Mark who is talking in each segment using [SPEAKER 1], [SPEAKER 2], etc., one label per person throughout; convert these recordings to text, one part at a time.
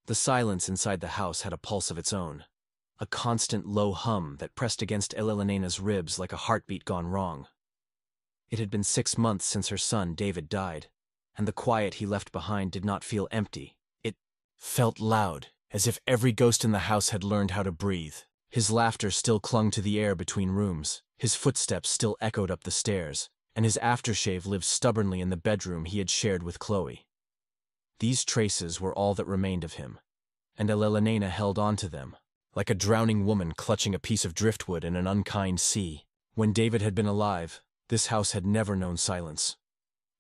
[SPEAKER 1] The silence inside the house had a pulse of its own, a constant low hum that pressed against Elena's ribs like a heartbeat gone wrong. It had been 6 months since her son, David, died, and the quiet he left behind did not feel empty. It felt loud, as if every ghost in the house had learned how to breathe. His laughter still clung to the air between rooms, his footsteps still echoed up the stairs, and his aftershave lived stubbornly in the bedroom he had shared with Chloe. These traces were all that remained of him, and Elena held on to them, like a drowning woman clutching a piece of driftwood in an unkind sea. When David had been alive, this house had never known silence.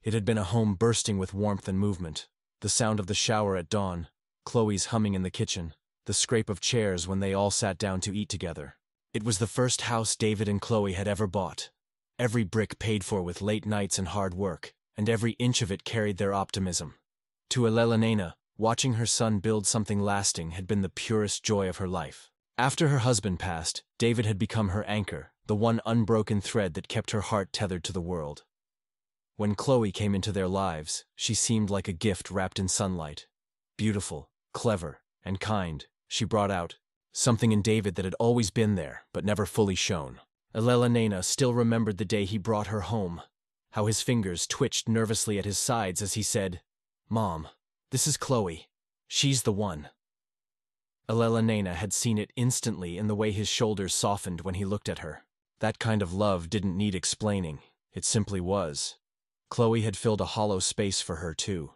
[SPEAKER 1] It had been a home bursting with warmth and movement, the sound of the shower at dawn, Chloe's humming in the kitchen, the scrape of chairs when they all sat down to eat together. It was the first house David and Chloe had ever bought, every brick paid for with late nights and hard work, and every inch of it carried their optimism. To Elena, watching her son build something lasting had been the purest joy of her life. After her husband passed, David had become her anchor, the one unbroken thread that kept her heart tethered to the world. When Chloe came into their lives, she seemed like a gift wrapped in sunlight. Beautiful, clever, and kind, she brought out something in David that had always been there, but never fully shown. Elena still remembered the day he brought her home, how his fingers twitched nervously at his sides as he said, "Mom, this is Chloe. She's the one." Elena had seen it instantly in the way his shoulders softened when he looked at her. That kind of love didn't need explaining, it simply was. Chloe had filled a hollow space for her too.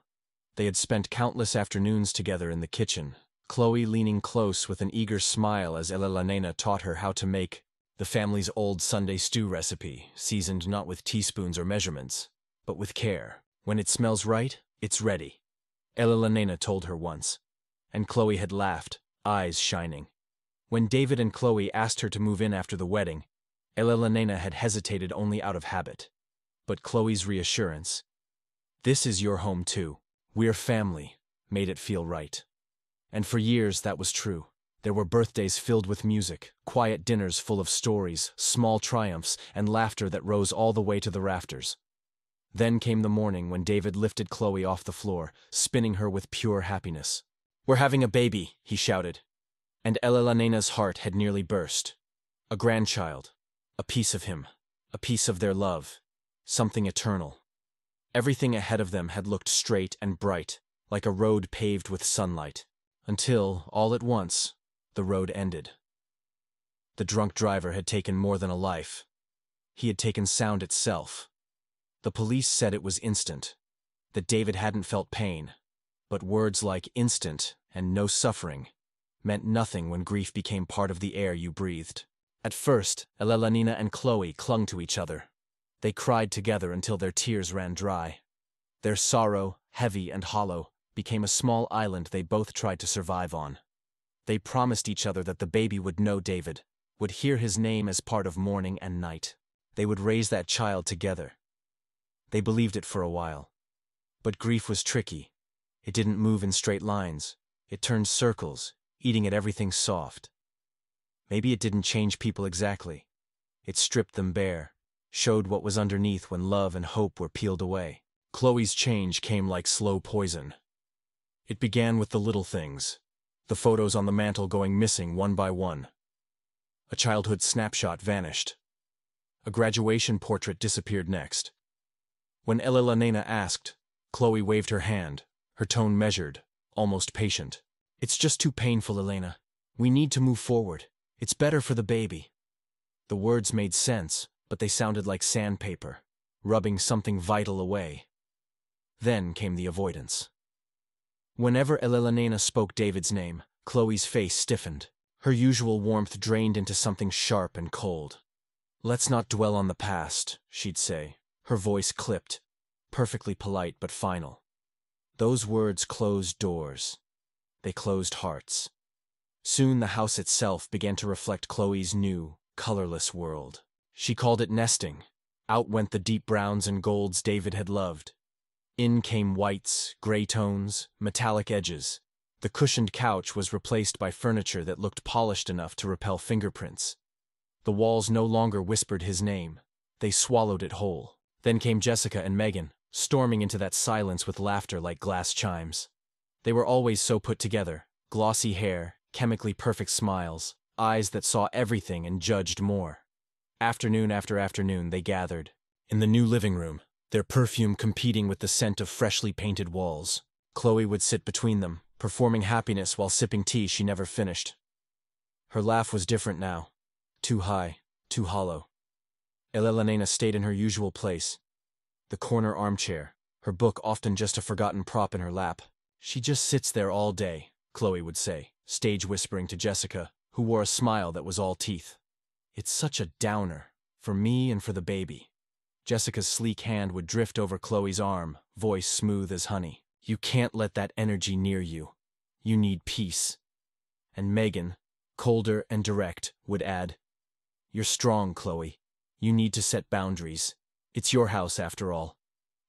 [SPEAKER 1] They had spent countless afternoons together in the kitchen, Chloe leaning close with an eager smile as Elena taught her how to make the family's old Sunday stew recipe, seasoned not with teaspoons or measurements, but with care. When it smells right, it's ready, Elena told her once, and Chloe had laughed, eyes shining. When David and Chloe asked her to move in after the wedding, Elena had hesitated only out of habit. But Chloe's reassurance, "This is your home too, we're family," made it feel right. And for years that was true. There were birthdays filled with music, quiet dinners full of stories, small triumphs, and laughter that rose all the way to the rafters. Then came the morning when David lifted Chloe off the floor, spinning her with pure happiness. "We're having a baby," he shouted. And Elena's heart had nearly burst. A grandchild, a piece of him, a piece of their love, something eternal. Everything ahead of them had looked straight and bright, like a road paved with sunlight, until, all at once, the road ended. The drunk driver had taken more than a life. He had taken sound itself. The police said it was instant, that David hadn't felt pain, but words like instant and no suffering meant nothing when grief became part of the air you breathed. At first, Elena and Chloe clung to each other. They cried together until their tears ran dry. Their sorrow, heavy and hollow, became a small island they both tried to survive on. They promised each other that the baby would know David, would hear his name as part of morning and night. They would raise that child together. They believed it for a while. But grief was tricky. It didn't move in straight lines. It turned circles, eating at everything soft. Maybe it didn't change people exactly. It stripped them bare, showed what was underneath when love and hope were peeled away. Chloe's change came like slow poison. It began with the little things, the photos on the mantel going missing one by one. A childhood snapshot vanished. A graduation portrait disappeared next. When Elena asked, Chloe waved her hand, her tone measured, almost patient. "It's just too painful, Elena. We need to move forward. It's better for the baby." The words made sense, but they sounded like sandpaper, rubbing something vital away. Then came the avoidance. Whenever Elena spoke David's name, Chloe's face stiffened. Her usual warmth drained into something sharp and cold. "Let's not dwell on the past," she'd say, her voice clipped, perfectly polite but final. Those words closed doors. They closed hearts. Soon the house itself began to reflect Chloe's new, colorless world. She called it nesting. Out went the deep browns and golds David had loved. In came whites, gray tones, metallic edges. The cushioned couch was replaced by furniture that looked polished enough to repel fingerprints. The walls no longer whispered his name. They swallowed it whole. Then came Jessica and Megan, storming into that silence with laughter like glass chimes. They were always so put together, Glossy hair, chemically perfect smiles, eyes that saw everything and judged more. Afternoon after afternoon they gathered. In the new living room, their perfume competing with the scent of freshly painted walls. Chloe would sit between them, performing happiness while sipping tea she never finished. Her laugh was different now. Too high, too hollow. Elena stayed in her usual place. The corner armchair, her book often just a forgotten prop in her lap. She just sits there all day, Chloe would say, stage whispering to Jessica, who wore a smile that was all teeth. It's such a downer, for me and for the baby. Jessica's sleek hand would drift over Chloe's arm, voice smooth as honey. You can't let that energy near you. You need peace. And Megan, colder and direct, would add, You're strong, Chloe. You need to set boundaries. It's your house after all.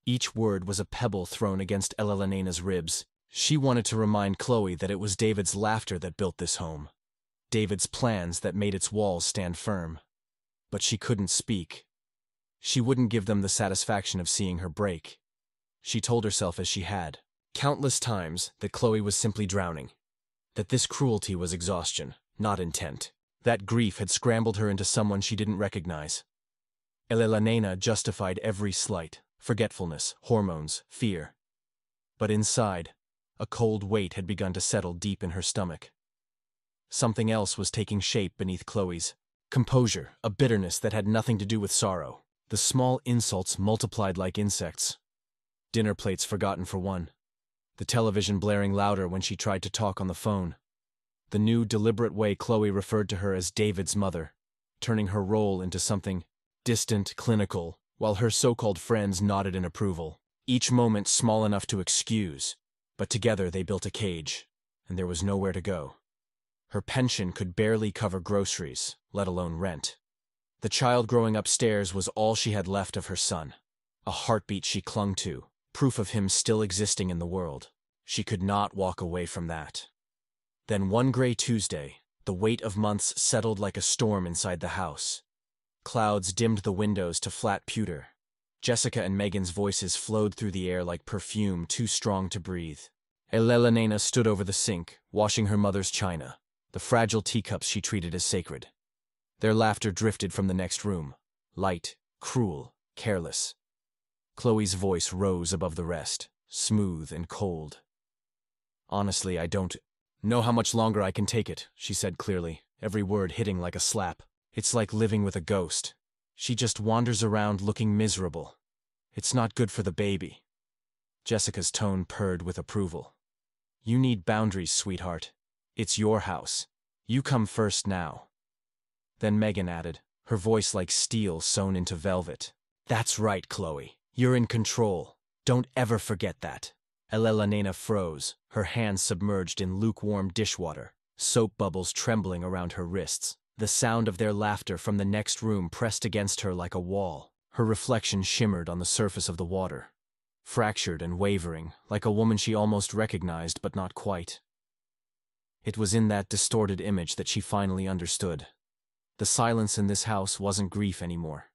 [SPEAKER 1] Each word was a pebble thrown against Elena's ribs. She wanted to remind Chloe that it was David's laughter that built this home. David's plans that made its walls stand firm. But she couldn't speak. She wouldn't give them the satisfaction of seeing her break. She told herself as she had, countless times, that Chloe was simply drowning. That this cruelty was exhaustion, not intent. That grief had scrambled her into someone she didn't recognize. Elena justified every slight, forgetfulness, hormones, fear. But inside, a cold weight had begun to settle deep in her stomach. Something else was taking shape beneath Chloe's composure, a bitterness that had nothing to do with sorrow. The small insults multiplied like insects. Dinner plates forgotten for one. The television blaring louder when she tried to talk on the phone. The new, deliberate way Chloe referred to her as David's mother, turning her role into something distant, clinical, while her so-called friends nodded in approval. Each moment small enough to excuse, but together they built a cage, and there was nowhere to go. Her pension could barely cover groceries, let alone rent. The child growing upstairs was all she had left of her son, a heartbeat she clung to, proof of him still existing in the world. She could not walk away from that. Then one gray Tuesday, the weight of months settled like a storm inside the house. Clouds dimmed the windows to flat pewter. Jessica and Megan's voices flowed through the air like perfume too strong to breathe. Elena stood over the sink, washing her mother's china, the fragile teacups she treated as sacred. Their laughter drifted from the next room, light, cruel, careless. Chloe's voice rose above the rest, smooth and cold. Honestly, I don't know how much longer I can take it, she said clearly, every word hitting like a slap. It's like living with a ghost. She just wanders around looking miserable. It's not good for the baby. Jessica's tone purred with approval. You need boundaries, sweetheart. It's your house. You come first now. Then Megan added, her voice like steel sewn into velvet. That's right, Chloe. You're in control. Don't ever forget that. Elena froze, her hands submerged in lukewarm dishwater, soap bubbles trembling around her wrists. The sound of their laughter from the next room pressed against her like a wall. Her reflection shimmered on the surface of the water, fractured and wavering, like a woman she almost recognized but not quite. It was in that distorted image that she finally understood. The silence in this house wasn't grief anymore.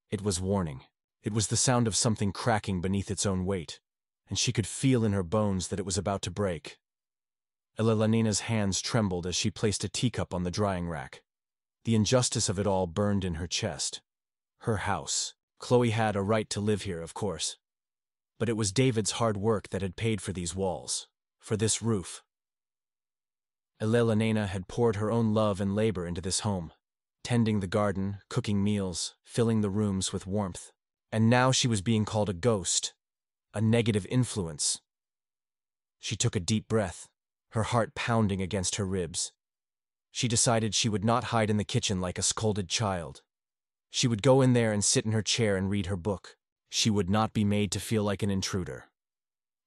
[SPEAKER 1] It was warning. It was the sound of something cracking beneath its own weight, and she could feel in her bones that it was about to break. Elena's hands trembled as she placed a teacup on the drying rack. The injustice of it all burned in her chest. Her house. Chloe had a right to live here, of course. But it was David's hard work that had paid for these walls, for this roof. Elena had poured her own love and labor into this home, tending the garden, cooking meals, filling the rooms with warmth. And now she was being called a ghost, a negative influence. She took a deep breath, her heart pounding against her ribs. She decided she would not hide in the kitchen like a scolded child. She would go in there and sit in her chair and read her book. She would not be made to feel like an intruder.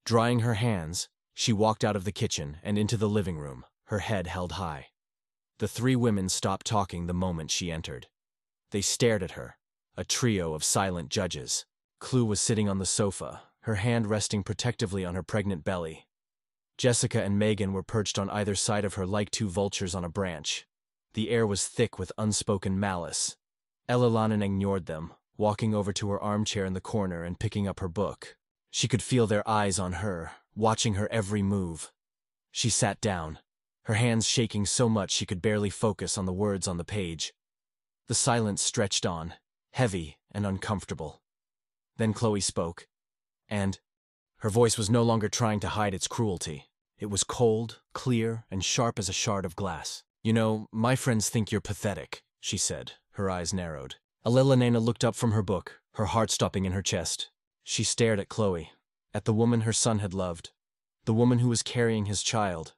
[SPEAKER 1] Drying her hands, she walked out of the kitchen and into the living room, her head held high. The three women stopped talking the moment she entered. They stared at her, a trio of silent judges. Chloe was sitting on the sofa, her hand resting protectively on her pregnant belly. Jessica and Megan were perched on either side of her like two vultures on a branch. The air was thick with unspoken malice. Elena ignored them, walking over to her armchair in the corner and picking up her book. She could feel their eyes on her, watching her every move. She sat down, her hands shaking so much she could barely focus on the words on the page. The silence stretched on, heavy and uncomfortable. Then Chloe spoke, and her voice was no longer trying to hide its cruelty. It was cold, clear, and sharp as a shard of glass. "You know, my friends think you're pathetic," she said, her eyes narrowed. Elena looked up from her book, her heart stopping in her chest. She stared at Chloe, at the woman her son had loved, the woman who was carrying his child.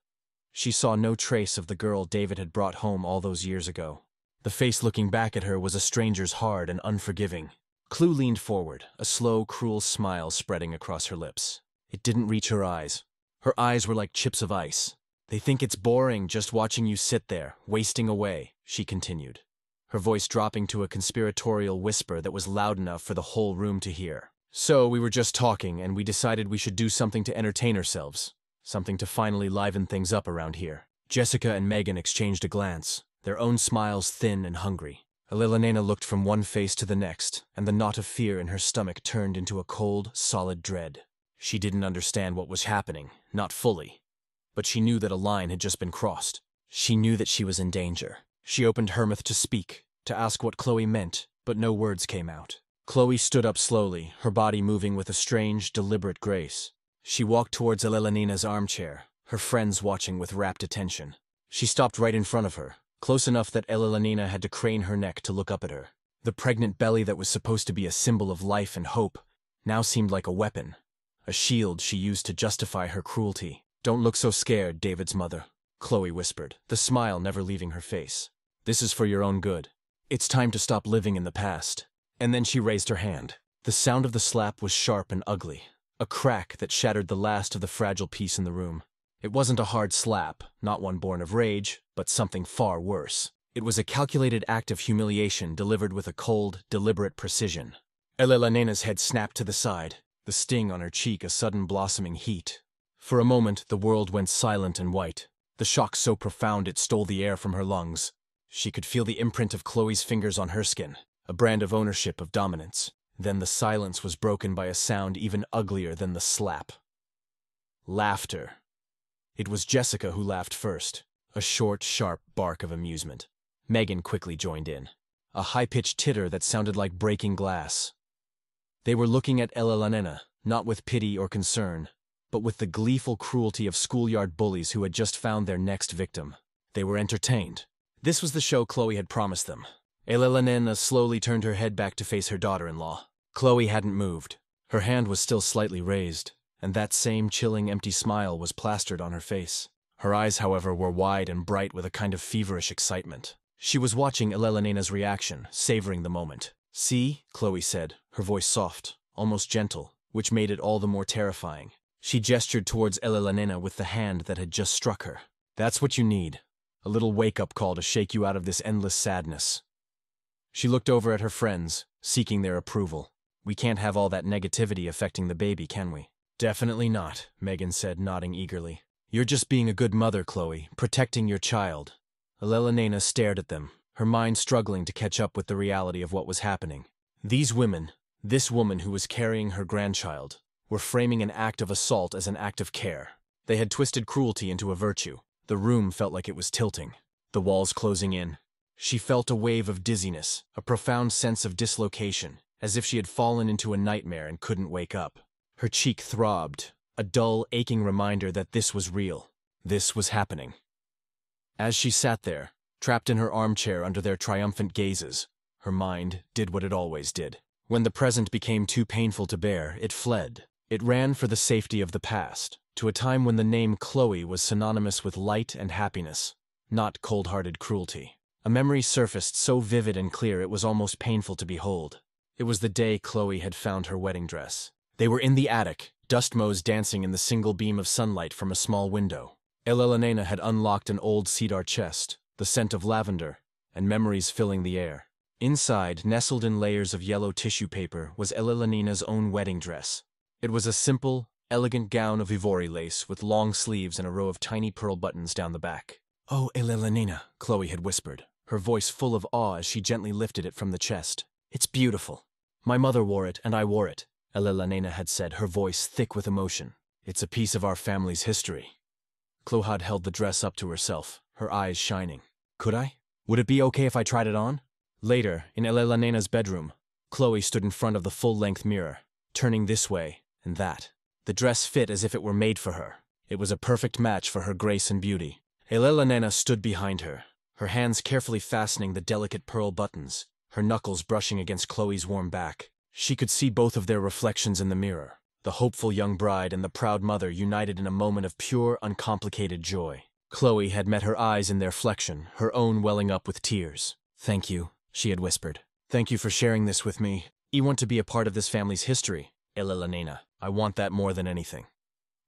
[SPEAKER 1] She saw no trace of the girl David had brought home all those years ago. The face looking back at her was a stranger's, hard and unforgiving. Chloe leaned forward, a slow, cruel smile spreading across her lips. It didn't reach her eyes. Her eyes were like chips of ice. "They think it's boring just watching you sit there, wasting away," she continued, her voice dropping to a conspiratorial whisper that was loud enough for the whole room to hear. "So we were just talking, and we decided we should do something to entertain ourselves, something to finally liven things up around here." Jessica and Megan exchanged a glance, their own smiles thin and hungry. Elena looked from one face to the next, and the knot of fear in her stomach turned into a cold, solid dread. She didn't understand what was happening, not fully, but she knew that a line had just been crossed. She knew that she was in danger. She opened her mouth to speak, to ask what Chloe meant, but no words came out. Chloe stood up slowly, her body moving with a strange, deliberate grace. She walked towards Elena's armchair, her friends watching with rapt attention. She stopped right in front of her, close enough that Elena had to crane her neck to look up at her. The pregnant belly that was supposed to be a symbol of life and hope now seemed like a weapon, a shield she used to justify her cruelty. "Don't look so scared, David's mother," Chloe whispered, the smile never leaving her face. "This is for your own good. It's time to stop living in the past." And then she raised her hand. The sound of the slap was sharp and ugly, a crack that shattered the last of the fragile peace in the room. It wasn't a hard slap, not one born of rage, but something far worse. It was a calculated act of humiliation delivered with a cold, deliberate precision. Elena's head snapped to the side, the sting on her cheek a sudden blossoming heat. For a moment, the world went silent and white, the shock so profound it stole the air from her lungs. She could feel the imprint of Chloe's fingers on her skin, a brand of ownership, of dominance. Then the silence was broken by a sound even uglier than the slap. Laughter. It was Jessica who laughed first, a short, sharp bark of amusement. Megan quickly joined in, a high-pitched titter that sounded like breaking glass. They were looking at Elena, not with pity or concern, but with the gleeful cruelty of schoolyard bullies who had just found their next victim. They were entertained. This was the show Chloe had promised them. Elena slowly turned her head back to face her daughter-in-law. Chloe hadn't moved. Her hand was still slightly raised, and that same chilling, empty smile was plastered on her face. Her eyes, however, were wide and bright with a kind of feverish excitement. She was watching Elena's reaction, savoring the moment. "See?" Chloe said, her voice soft, almost gentle, which made it all the more terrifying. She gestured towards Elena with the hand that had just struck her. "That's what you need. A little wake-up call to shake you out of this endless sadness." She looked over at her friends, seeking their approval. "We can't have all that negativity affecting the baby, can we?" "Definitely not," Megan said, nodding eagerly. "You're just being a good mother, Chloe, protecting your child." Elena stared at them, her mind struggling to catch up with the reality of what was happening. These women, this woman who was carrying her grandchild, were framing an act of assault as an act of care. They had twisted cruelty into a virtue. The room felt like it was tilting, the walls closing in. She felt a wave of dizziness, a profound sense of dislocation, as if she had fallen into a nightmare and couldn't wake up. Her cheek throbbed, a dull, aching reminder that this was real. This was happening. As she sat there, trapped in her armchair under their triumphant gazes, her mind did what it always did. When the present became too painful to bear, it fled. It ran for the safety of the past, to a time when the name Chloe was synonymous with light and happiness, not cold-hearted cruelty. A memory surfaced so vivid and clear it was almost painful to behold. It was the day Chloe had found her wedding dress. They were in the attic, dust motes dancing in the single beam of sunlight from a small window. Elena had unlocked an old cedar chest, the scent of lavender, and memories filling the air. Inside, nestled in layers of yellow tissue paper, was Elena's own wedding dress. It was a simple, elegant gown of ivory lace with long sleeves and a row of tiny pearl buttons down the back. "Oh, Elena," Chloe had whispered, her voice full of awe as she gently lifted it from the chest. "It's beautiful. My mother wore it, and I wore it," Elena had said, her voice thick with emotion. "It's a piece of our family's history." Chloe held the dress up to herself, her eyes shining. Could I? Would it be okay if I tried it on? Later, in Elena's bedroom, Chloe stood in front of the full-length mirror, turning this way and that. The dress fit as if it were made for her. It was a perfect match for her grace and beauty. Elena stood behind her, her hands carefully fastening the delicate pearl buttons, her knuckles brushing against Chloe's warm back. She could see both of their reflections in the mirror, the hopeful young bride and the proud mother united in a moment of pure, uncomplicated joy. Chloe had met her eyes in their reflection, her own welling up with tears. "Thank you," she had whispered. "Thank you for sharing this with me. I want to be a part of this family's history, Elena. I want that more than anything."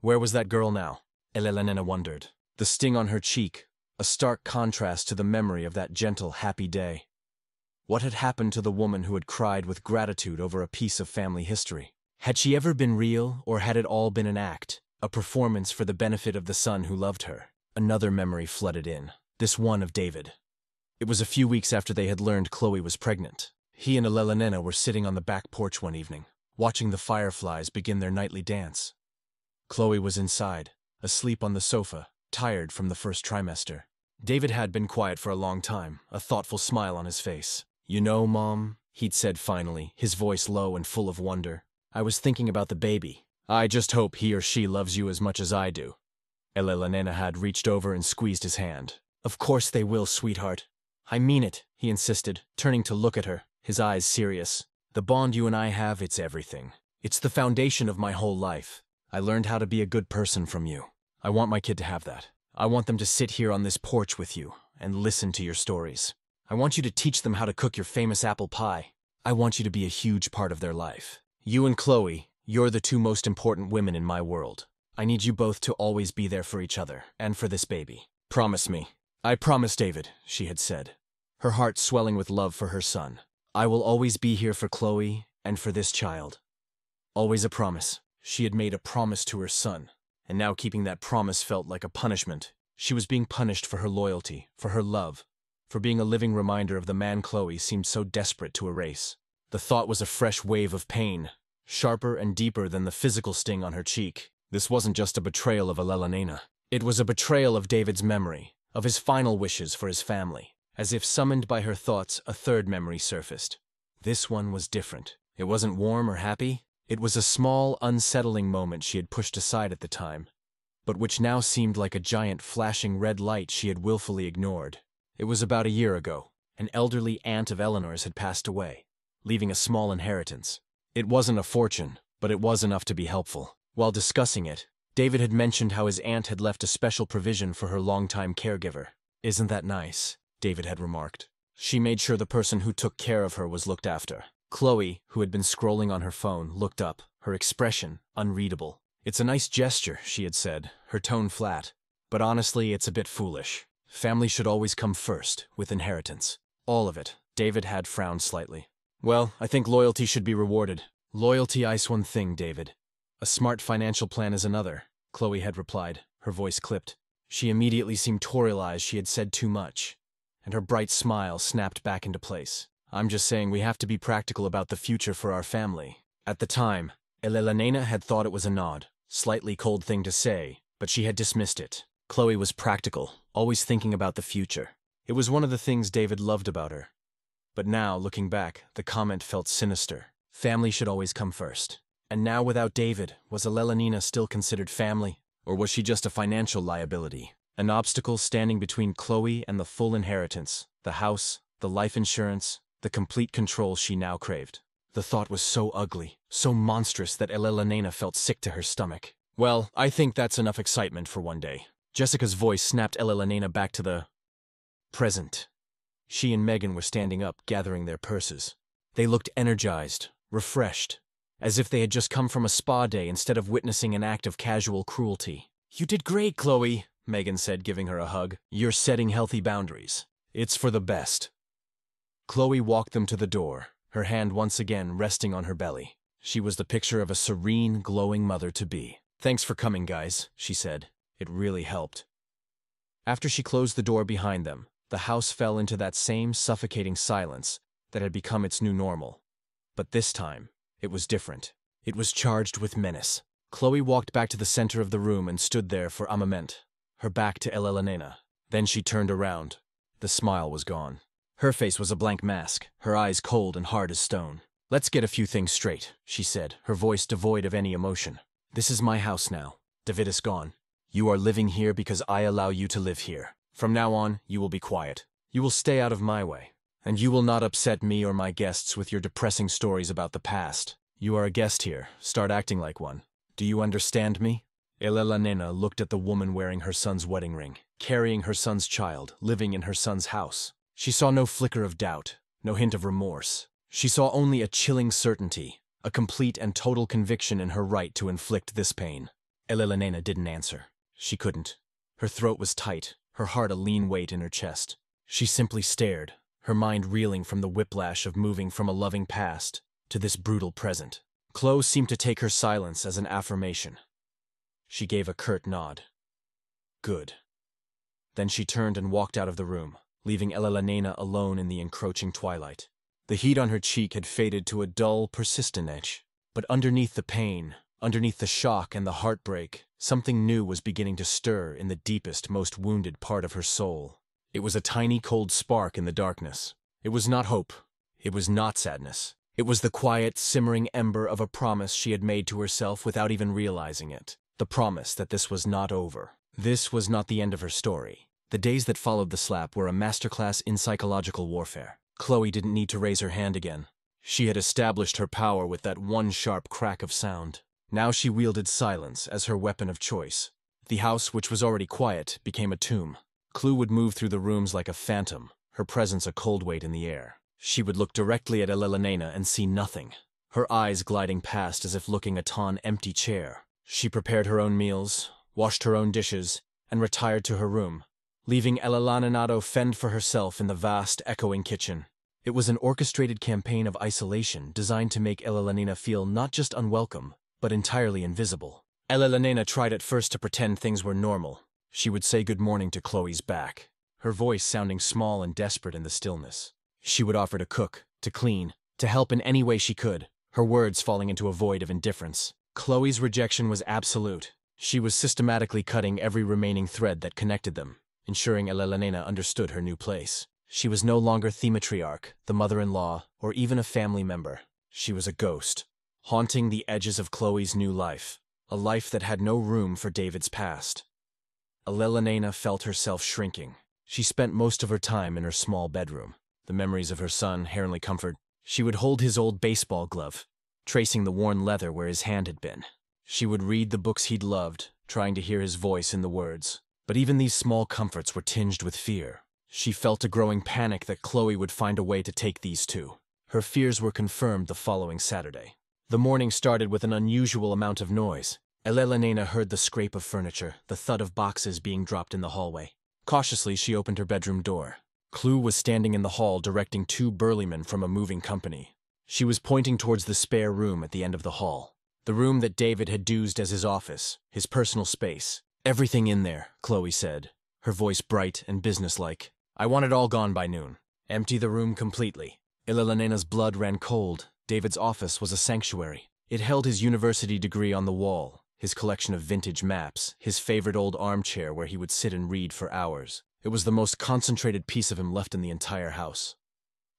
[SPEAKER 1] Where was that girl now? Elena wondered. The sting on her cheek, a stark contrast to the memory of that gentle, happy day. What had happened to the woman who had cried with gratitude over a piece of family history? Had she ever been real, or had it all been an act, a performance for the benefit of the son who loved her? Another memory flooded in, this one of David. It was a few weeks after they had learned Chloe was pregnant. He and Elena were sitting on the back porch one evening, watching the fireflies begin their nightly dance. Chloe was inside, asleep on the sofa, tired from the first trimester. David had been quiet for a long time, a thoughtful smile on his face. "You know, Mom," he'd said finally, his voice low and full of wonder, "I was thinking about the baby. I just hope he or she loves you as much as I do." Elena had reached over and squeezed his hand. "Of course they will, sweetheart. I mean it," he insisted, turning to look at her, his eyes serious. "The bond you and I have, it's everything. It's the foundation of my whole life. I learned how to be a good person from you. I want my kid to have that. I want them to sit here on this porch with you and listen to your stories. I want you to teach them how to cook your famous apple pie. I want you to be a huge part of their life. You and Chloe, you're the two most important women in my world. I need you both to always be there for each other and for this baby. Promise me." "I promise, David," she had said, her heart swelling with love for her son. "I will always be here for Chloe and for this child." Always a promise. She had made a promise to her son, and now keeping that promise felt like a punishment. She was being punished for her loyalty, for her love, for being a living reminder of the man Chloe seemed so desperate to erase. The thought was a fresh wave of pain, sharper and deeper than the physical sting on her cheek. This wasn't just a betrayal of Elena. It was a betrayal of David's memory, of his final wishes for his family. As if summoned by her thoughts, a third memory surfaced. This one was different. It wasn't warm or happy. It was a small, unsettling moment she had pushed aside at the time, but which now seemed like a giant flashing red light she had willfully ignored. It was about a year ago. An elderly aunt of Eleanor's had passed away, leaving a small inheritance. It wasn't a fortune, but it was enough to be helpful. While discussing it, David had mentioned how his aunt had left a special provision for her longtime caregiver. "Isn't that nice?" David had remarked. "She made sure the person who took care of her was looked after." Chloe, who had been scrolling on her phone, looked up, her expression unreadable. "It's a nice gesture," she had said, her tone flat. "But honestly, it's a bit foolish. Family should always come first, with inheritance. All of it." David had frowned slightly. "Well, I think loyalty should be rewarded." "Loyalty is one thing, David. A smart financial plan is another," Chloe had replied, her voice clipped. She immediately seemed to realize she had said too much, and her bright smile snapped back into place. "I'm just saying we have to be practical about the future for our family." At the time, Elena had thought it was a nod, slightly cold thing to say, but she had dismissed it. Chloe was practical, always thinking about the future. It was one of the things David loved about her. But now, looking back, the comment felt sinister. Family should always come first. And now without David, was Elena still considered family? Or was she just a financial liability? An obstacle standing between Chloe and the full inheritance, the house, the life insurance, the complete control she now craved. The thought was so ugly, so monstrous that Elena felt sick to her stomach. "Well, I think that's enough excitement for one day." Jessica's voice snapped Elena back to the present. She and Megan were standing up, gathering their purses. They looked energized, refreshed, as if they had just come from a spa day instead of witnessing an act of casual cruelty. "You did great, Chloe," Megan said, giving her a hug. "You're setting healthy boundaries. It's for the best." Chloe walked them to the door, her hand once again resting on her belly. She was the picture of a serene, glowing mother-to-be. "Thanks for coming, guys," she said. "It really helped." After she closed the door behind them, the house fell into that same suffocating silence that had become its new normal. But this time, it was different. It was charged with menace. Chloe walked back to the center of the room and stood there for a moment, her back to Elelena. Then she turned around. The smile was gone. Her face was a blank mask, her eyes cold and hard as stone. "Let's get a few things straight," she said, her voice devoid of any emotion. "This is my house now. David is gone. You are living here because I allow you to live here. From now on, you will be quiet. You will stay out of my way. And you will not upset me or my guests with your depressing stories about the past. You are a guest here. Start acting like one. Do you understand me?" Elelena looked at the woman wearing her son's wedding ring, carrying her son's child, living in her son's house. She saw no flicker of doubt, no hint of remorse. She saw only a chilling certainty, a complete and total conviction in her right to inflict this pain. Elelena didn't answer. She couldn't. Her throat was tight, her heart a lean weight in her chest. She simply stared, her mind reeling from the whiplash of moving from a loving past to this brutal present. Chloe seemed to take her silence as an affirmation. She gave a curt nod. "Good." Then she turned and walked out of the room, leaving Elelena alone in the encroaching twilight. The heat on her cheek had faded to a dull, persistent edge. But underneath the pain, underneath the shock and the heartbreak, something new was beginning to stir in the deepest, most wounded part of her soul. It was a tiny, cold spark in the darkness. It was not hope. It was not sadness. It was the quiet, simmering ember of a promise she had made to herself without even realizing it. The promise that this was not over. This was not the end of her story. The days that followed the slap were a masterclass in psychological warfare. Chloe didn't need to raise her hand again. She had established her power with that one sharp crack of sound. Now she wielded silence as her weapon of choice. The house, which was already quiet, became a tomb. Chloe would move through the rooms like a phantom, her presence a cold weight in the air. She would look directly at Elelena and see nothing, her eyes gliding past as if looking upon an empty chair. She prepared her own meals, washed her own dishes, and retired to her room, leaving Elelena fend for herself in the vast, echoing kitchen. It was an orchestrated campaign of isolation designed to make Elelena feel not just unwelcome, but entirely invisible. Elelena tried at first to pretend things were normal. She would say good morning to Chloe's back, her voice sounding small and desperate in the stillness. She would offer to cook, to clean, to help in any way she could, her words falling into a void of indifference. Chloe's rejection was absolute. She was systematically cutting every remaining thread that connected them, ensuring Elelena understood her new place. She was no longer the matriarch, the mother-in-law, or even a family member. She was a ghost, haunting the edges of Chloe's new life, a life that had no room for David's past. Elelena felt herself shrinking. She spent most of her time in her small bedroom. The memories of her son heraldly comfort. She would hold his old baseball glove, tracing the worn leather where his hand had been. She would read the books he'd loved, trying to hear his voice in the words. But even these small comforts were tinged with fear. She felt a growing panic that Chloe would find a way to take these too. Her fears were confirmed the following Saturday. The morning started with an unusual amount of noise. Elelena heard the scrape of furniture, the thud of boxes being dropped in the hallway. Cautiously, she opened her bedroom door. Chloe was standing in the hall directing two burly men from a moving company. She was pointing towards the spare room at the end of the hall. The room that David had used as his office, his personal space. "Everything in there," Chloe said, her voice bright and businesslike. "I want it all gone by noon. Empty the room completely." Elelena's blood ran cold. David's office was a sanctuary. It held his university degree on the wall, his collection of vintage maps, his favorite old armchair where he would sit and read for hours. It was the most concentrated piece of him left in the entire house.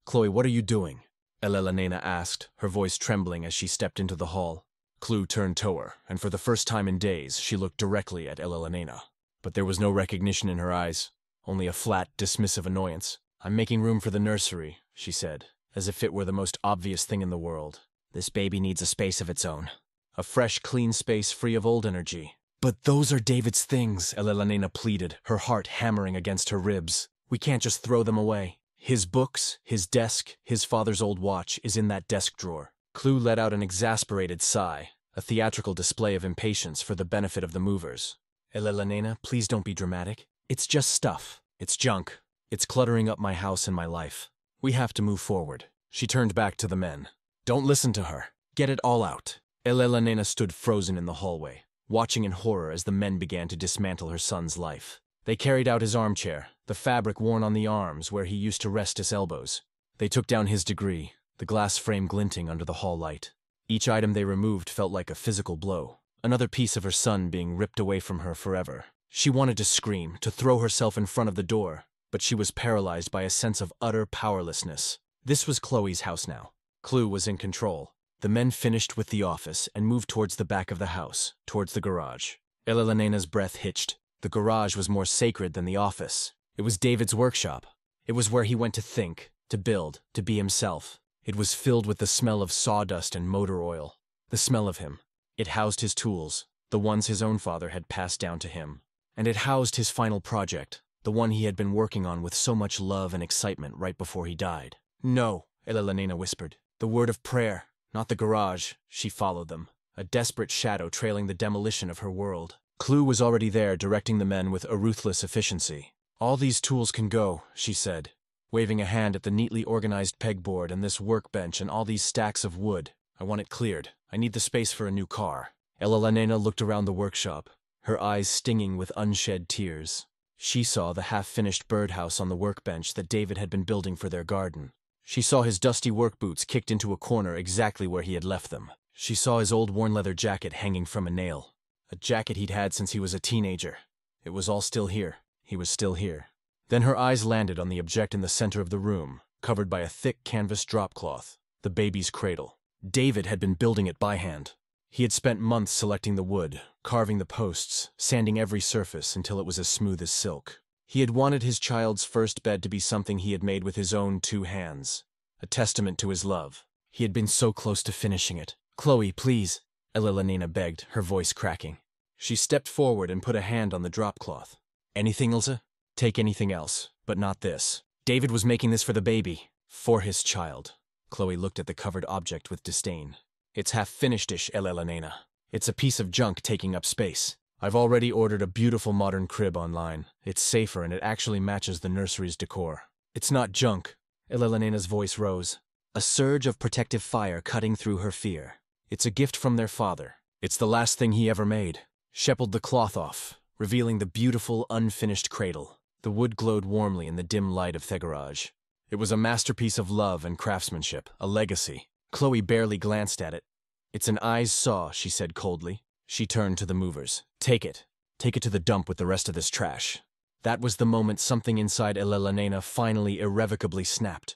[SPEAKER 1] "Chloe, what are you doing?" Elelena asked, her voice trembling as she stepped into the hall. Chloe turned to her, and for the first time in days, she looked directly at Elelena. But there was no recognition in her eyes, only a flat, dismissive annoyance. "I'm making room for the nursery," she said, as if it were the most obvious thing in the world. "This baby needs a space of its own. A fresh, clean space free of old energy." "But those are David's things," Elelena pleaded, her heart hammering against her ribs. "We can't just throw them away. His books, his desk, his father's old watch is in that desk drawer." Chloe let out an exasperated sigh, a theatrical display of impatience for the benefit of the movers. "Elelena, please don't be dramatic. It's just stuff. It's junk. It's cluttering up my house and my life. We have to move forward." She turned back to the men. "Don't listen to her. Get it all out." Elelena stood frozen in the hallway, watching in horror as the men began to dismantle her son's life. They carried out his armchair, the fabric worn on the arms where he used to rest his elbows. They took down his degree, the glass frame glinting under the hall light. Each item they removed felt like a physical blow, another piece of her son being ripped away from her forever. She wanted to scream, to throw herself in front of the door, but she was paralyzed by a sense of utter powerlessness. This was Chloe's house now. Chloe was in control. The men finished with the office and moved towards the back of the house, towards the garage. Elena's breath hitched. The garage was more sacred than the office. It was David's workshop. It was where he went to think, to build, to be himself. It was filled with the smell of sawdust and motor oil. The smell of him. It housed his tools, the ones his own father had passed down to him. And it housed his final project, the one he had been working on with so much love and excitement right before he died. No, Elena whispered. The word of prayer, not the garage. She followed them, a desperate shadow trailing the demolition of her world. Chloe was already there, directing the men with a ruthless efficiency. All these tools can go, she said, waving a hand at the neatly organized pegboard and this workbench and all these stacks of wood. I want it cleared. I need the space for a new car. Elena looked around the workshop, her eyes stinging with unshed tears. She saw the half-finished birdhouse on the workbench that David had been building for their garden. She saw his dusty work boots kicked into a corner exactly where he had left them. She saw his old worn leather jacket hanging from a nail, a jacket he'd had since he was a teenager. It was all still here. He was still here. Then her eyes landed on the object in the center of the room, covered by a thick canvas drop cloth, the baby's cradle. David had been building it by hand. He had spent months selecting the wood, carving the posts, sanding every surface until it was as smooth as silk. He had wanted his child's first bed to be something he had made with his own 2 hands, a testament to his love. He had been so close to finishing it. Chloe, please, Elena begged, her voice cracking. She stepped forward and put a hand on the drop cloth. Anything, Ilse? Take anything else, but not this. David was making this for the baby, for his child. Chloe looked at the covered object with disdain. It's half-finished-ish, Elena. It's a piece of junk taking up space. I've already ordered a beautiful modern crib online. It's safer and it actually matches the nursery's decor. It's not junk. Elena's voice rose, a surge of protective fire cutting through her fear. It's a gift from their father. It's the last thing he ever made. She pulled the cloth off, revealing the beautiful, unfinished cradle. The wood glowed warmly in the dim light of the garage. It was a masterpiece of love and craftsmanship, a legacy. Chloe barely glanced at it. It's an eyes saw, she said coldly. She turned to the movers. Take it. Take it to the dump with the rest of this trash. That was the moment something inside Elena finally irrevocably snapped.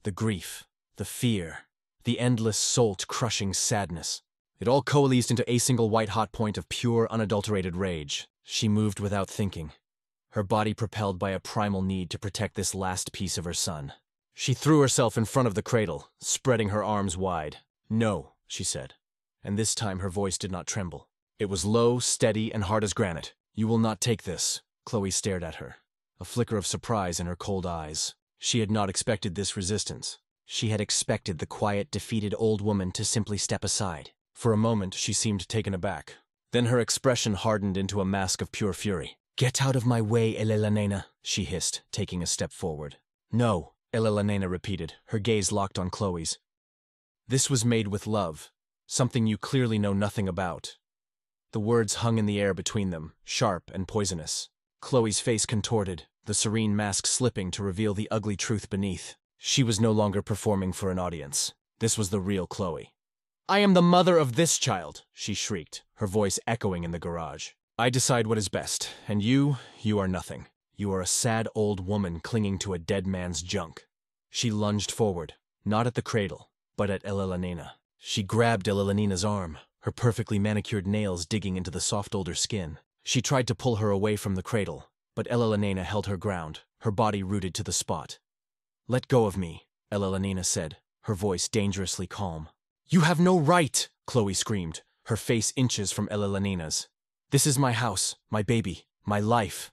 [SPEAKER 1] The grief, the fear, the endless soul-crushing sadness. It all coalesced into a single white-hot point of pure, unadulterated rage. She moved without thinking, her body propelled by a primal need to protect this last piece of her son. She threw herself in front of the cradle, spreading her arms wide. No, she said, and this time her voice did not tremble. It was low, steady, and hard as granite. You will not take this. Chloe stared at her, a flicker of surprise in her cold eyes. She had not expected this resistance. She had expected the quiet, defeated old woman to simply step aside. For a moment, she seemed taken aback. Then her expression hardened into a mask of pure fury. Get out of my way, Elena, she hissed, taking a step forward. No, Elena repeated, her gaze locked on Chloe's. This was made with love, something you clearly know nothing about. The words hung in the air between them, sharp and poisonous. Chloe's face contorted, the serene mask slipping to reveal the ugly truth beneath. She was no longer performing for an audience. This was the real Chloe. I am the mother of this child, she shrieked, her voice echoing in the garage. I decide what is best, and you are nothing. You are a sad old woman clinging to a dead man's junk. She lunged forward, not at the cradle, but at Elena. She grabbed Elena's arm, her perfectly manicured nails digging into the soft older skin. She tried to pull her away from the cradle, but Elena held her ground, her body rooted to the spot. Let go of me, Elena said, her voice dangerously calm. You have no right, Chloe screamed, her face inches from Elena's. This is my house, my baby, my life.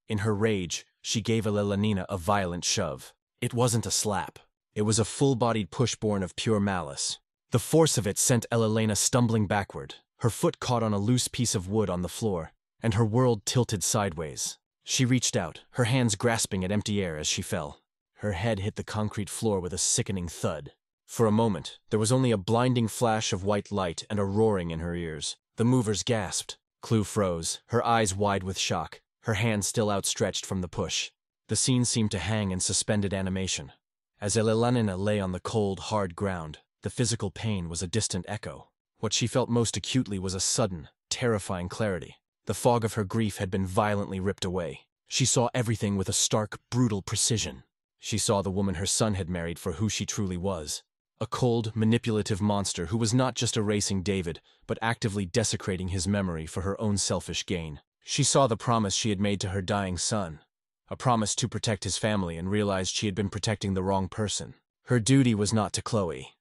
[SPEAKER 1] In her rage, she gave Elena a violent shove. It wasn't a slap. It was a full-bodied push born of pure malice. The force of it sent Elena stumbling backward. Her foot caught on a loose piece of wood on the floor, and her world tilted sideways. She reached out, her hands grasping at empty air as she fell. Her head hit the concrete floor with a sickening thud. For a moment, there was only a blinding flash of white light and a roaring in her ears. The movers gasped. Chloe froze, her eyes wide with shock, her hands still outstretched from the push. The scene seemed to hang in suspended animation. As Elena lay on the cold, hard ground, the physical pain was a distant echo. What she felt most acutely was a sudden, terrifying clarity. The fog of her grief had been violently ripped away. She saw everything with a stark, brutal precision. She saw the woman her son had married for who she truly was. A cold, manipulative monster who was not just erasing David, but actively desecrating his memory for her own selfish gain. She saw the promise she had made to her dying son. A promise to protect his family, and realized she had been protecting the wrong person. Her duty was not to Chloe.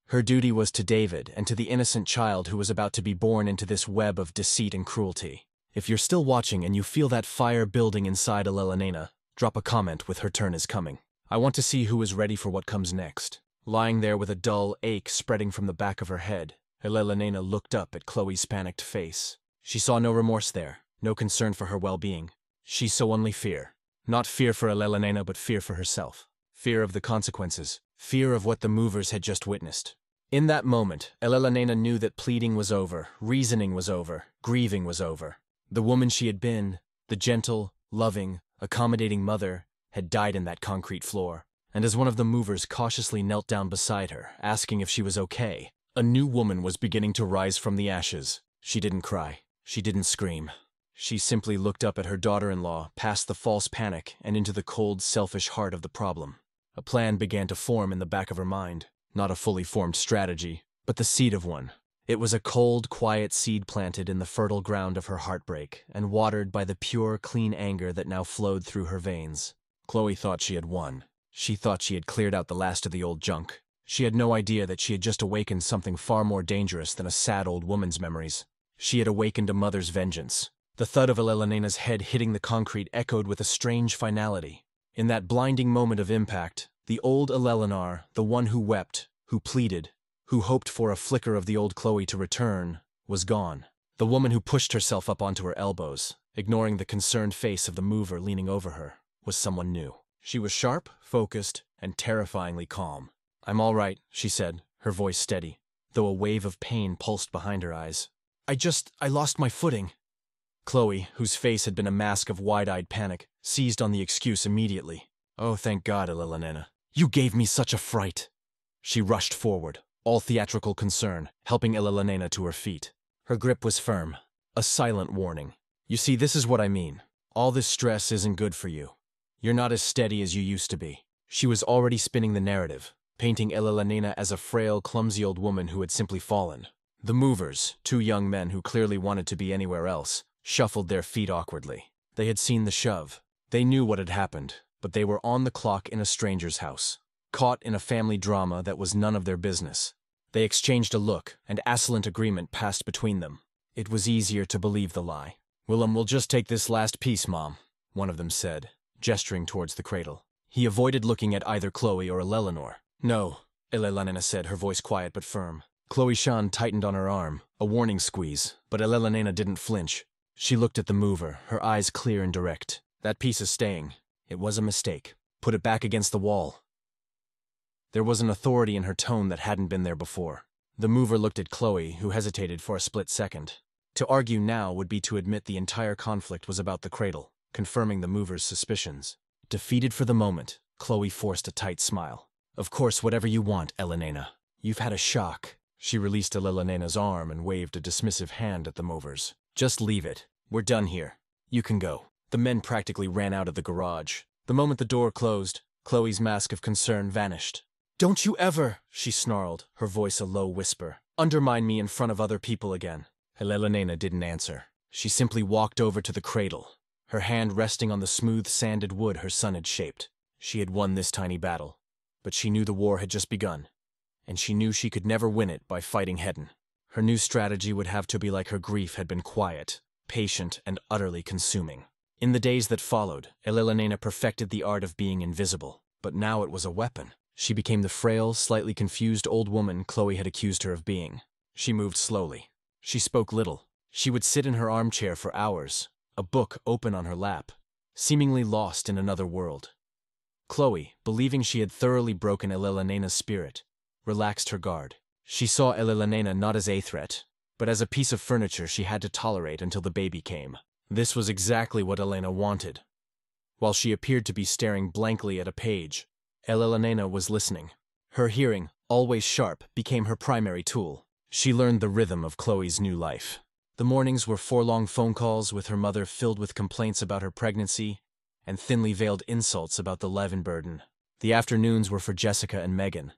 [SPEAKER 1] Her duty was to David and to the innocent child who was about to be born into this web of deceit and cruelty. If you're still watching and you feel that fire building inside Elelena, drop a comment with "Her turn is coming." I want to see who is ready for what comes next. Lying there with a dull ache spreading from the back of her head, Elelena looked up at Chloe's panicked face. She saw no remorse there, no concern for her well-being. She saw only fear. Not fear for Elelena, but fear for herself. Fear of the consequences. Fear of what the movers had just witnessed. In that moment, Elelena knew that pleading was over, reasoning was over, grieving was over. The woman she had been, the gentle, loving, accommodating mother, had died in that concrete floor. And as one of the movers cautiously knelt down beside her, asking if she was okay, a new woman was beginning to rise from the ashes. She didn't cry. She didn't scream. She simply looked up at her daughter-in-law, past the false panic, and into the cold, selfish heart of the problem. A plan began to form in the back of her mind. Not a fully formed strategy, but the seed of one. It was a cold, quiet seed planted in the fertile ground of her heartbreak, and watered by the pure, clean anger that now flowed through her veins. Chloe thought she had won. She thought she had cleared out the last of the old junk. She had no idea that she had just awakened something far more dangerous than a sad old woman's memories. She had awakened a mother's vengeance. The thud of Elelena's head hitting the concrete echoed with a strange finality. In that blinding moment of impact, the old Elelenar, the one who wept, who pleaded, who hoped for a flicker of the old Chloe to return, was gone. The woman who pushed herself up onto her elbows, ignoring the concerned face of the mover leaning over her, was someone new. She was sharp, focused, and terrifyingly calm. "I'm all right," she said, her voice steady, though a wave of pain pulsed behind her eyes. I lost my footing." Chloe, whose face had been a mask of wide-eyed panic, seized on the excuse immediately. "Oh, thank God, Elelena. You gave me such a fright." She rushed forward, all theatrical concern, helping Elelena to her feet. Her grip was firm, a silent warning. "You see, this is what I mean. All this stress isn't good for you. You're not as steady as you used to be." She was already spinning the narrative, painting Elelena as a frail, clumsy old woman who had simply fallen. The movers, two young men who clearly wanted to be anywhere else, shuffled their feet awkwardly. They had seen the shove. They knew what had happened, but they were on the clock in a stranger's house, caught in a family drama that was none of their business. They exchanged a look, and assonant agreement passed between them. It was easier to believe the lie. "We'll just take this last piece, Mom," one of them said, gesturing towards the cradle. He avoided looking at either Chloe or Eleanor. "No," Elelena said, her voice quiet but firm. Chloe's hand tightened on her arm, a warning squeeze, but Elelena didn't flinch. She looked at the mover, her eyes clear and direct. "That piece is staying. It was a mistake. Put it back against the wall." There was an authority in her tone that hadn't been there before. The mover looked at Chloe, who hesitated for a split second. To argue now would be to admit the entire conflict was about the cradle, confirming the mover's suspicions. Defeated for the moment, Chloe forced a tight smile. "Of course, whatever you want, Elelena. You've had a shock." She released Elelena's arm and waved a dismissive hand at the movers. "Just leave it. We're done here. You can go." The men practically ran out of the garage. The moment the door closed, Chloe's mask of concern vanished. "Don't you ever," she snarled, her voice a low whisper, "undermine me in front of other people again." Elelena didn't answer. She simply walked over to the cradle, her hand resting on the smooth, sanded wood her son had shaped. She had won this tiny battle, but she knew the war had just begun, and she knew she could never win it by fighting head-on. Her new strategy would have to be like her grief had been: quiet, patient, and utterly consuming. In the days that followed, Elelena perfected the art of being invisible, but now it was a weapon. She became the frail, slightly confused old woman Chloe had accused her of being. She moved slowly. She spoke little. She would sit in her armchair for hours, a book open on her lap, seemingly lost in another world. Chloe, believing she had thoroughly broken Elelena's spirit, relaxed her guard. She saw Elelena not as a threat, but as a piece of furniture she had to tolerate until the baby came. This was exactly what Elena wanted. While she appeared to be staring blankly at a page, Elena was listening. Her hearing, always sharp, became her primary tool. She learned the rhythm of Chloe's new life. The mornings were 4 long phone calls with her mother filled with complaints about her pregnancy and thinly veiled insults about the Levin burden. The afternoons were for Jessica and Megan,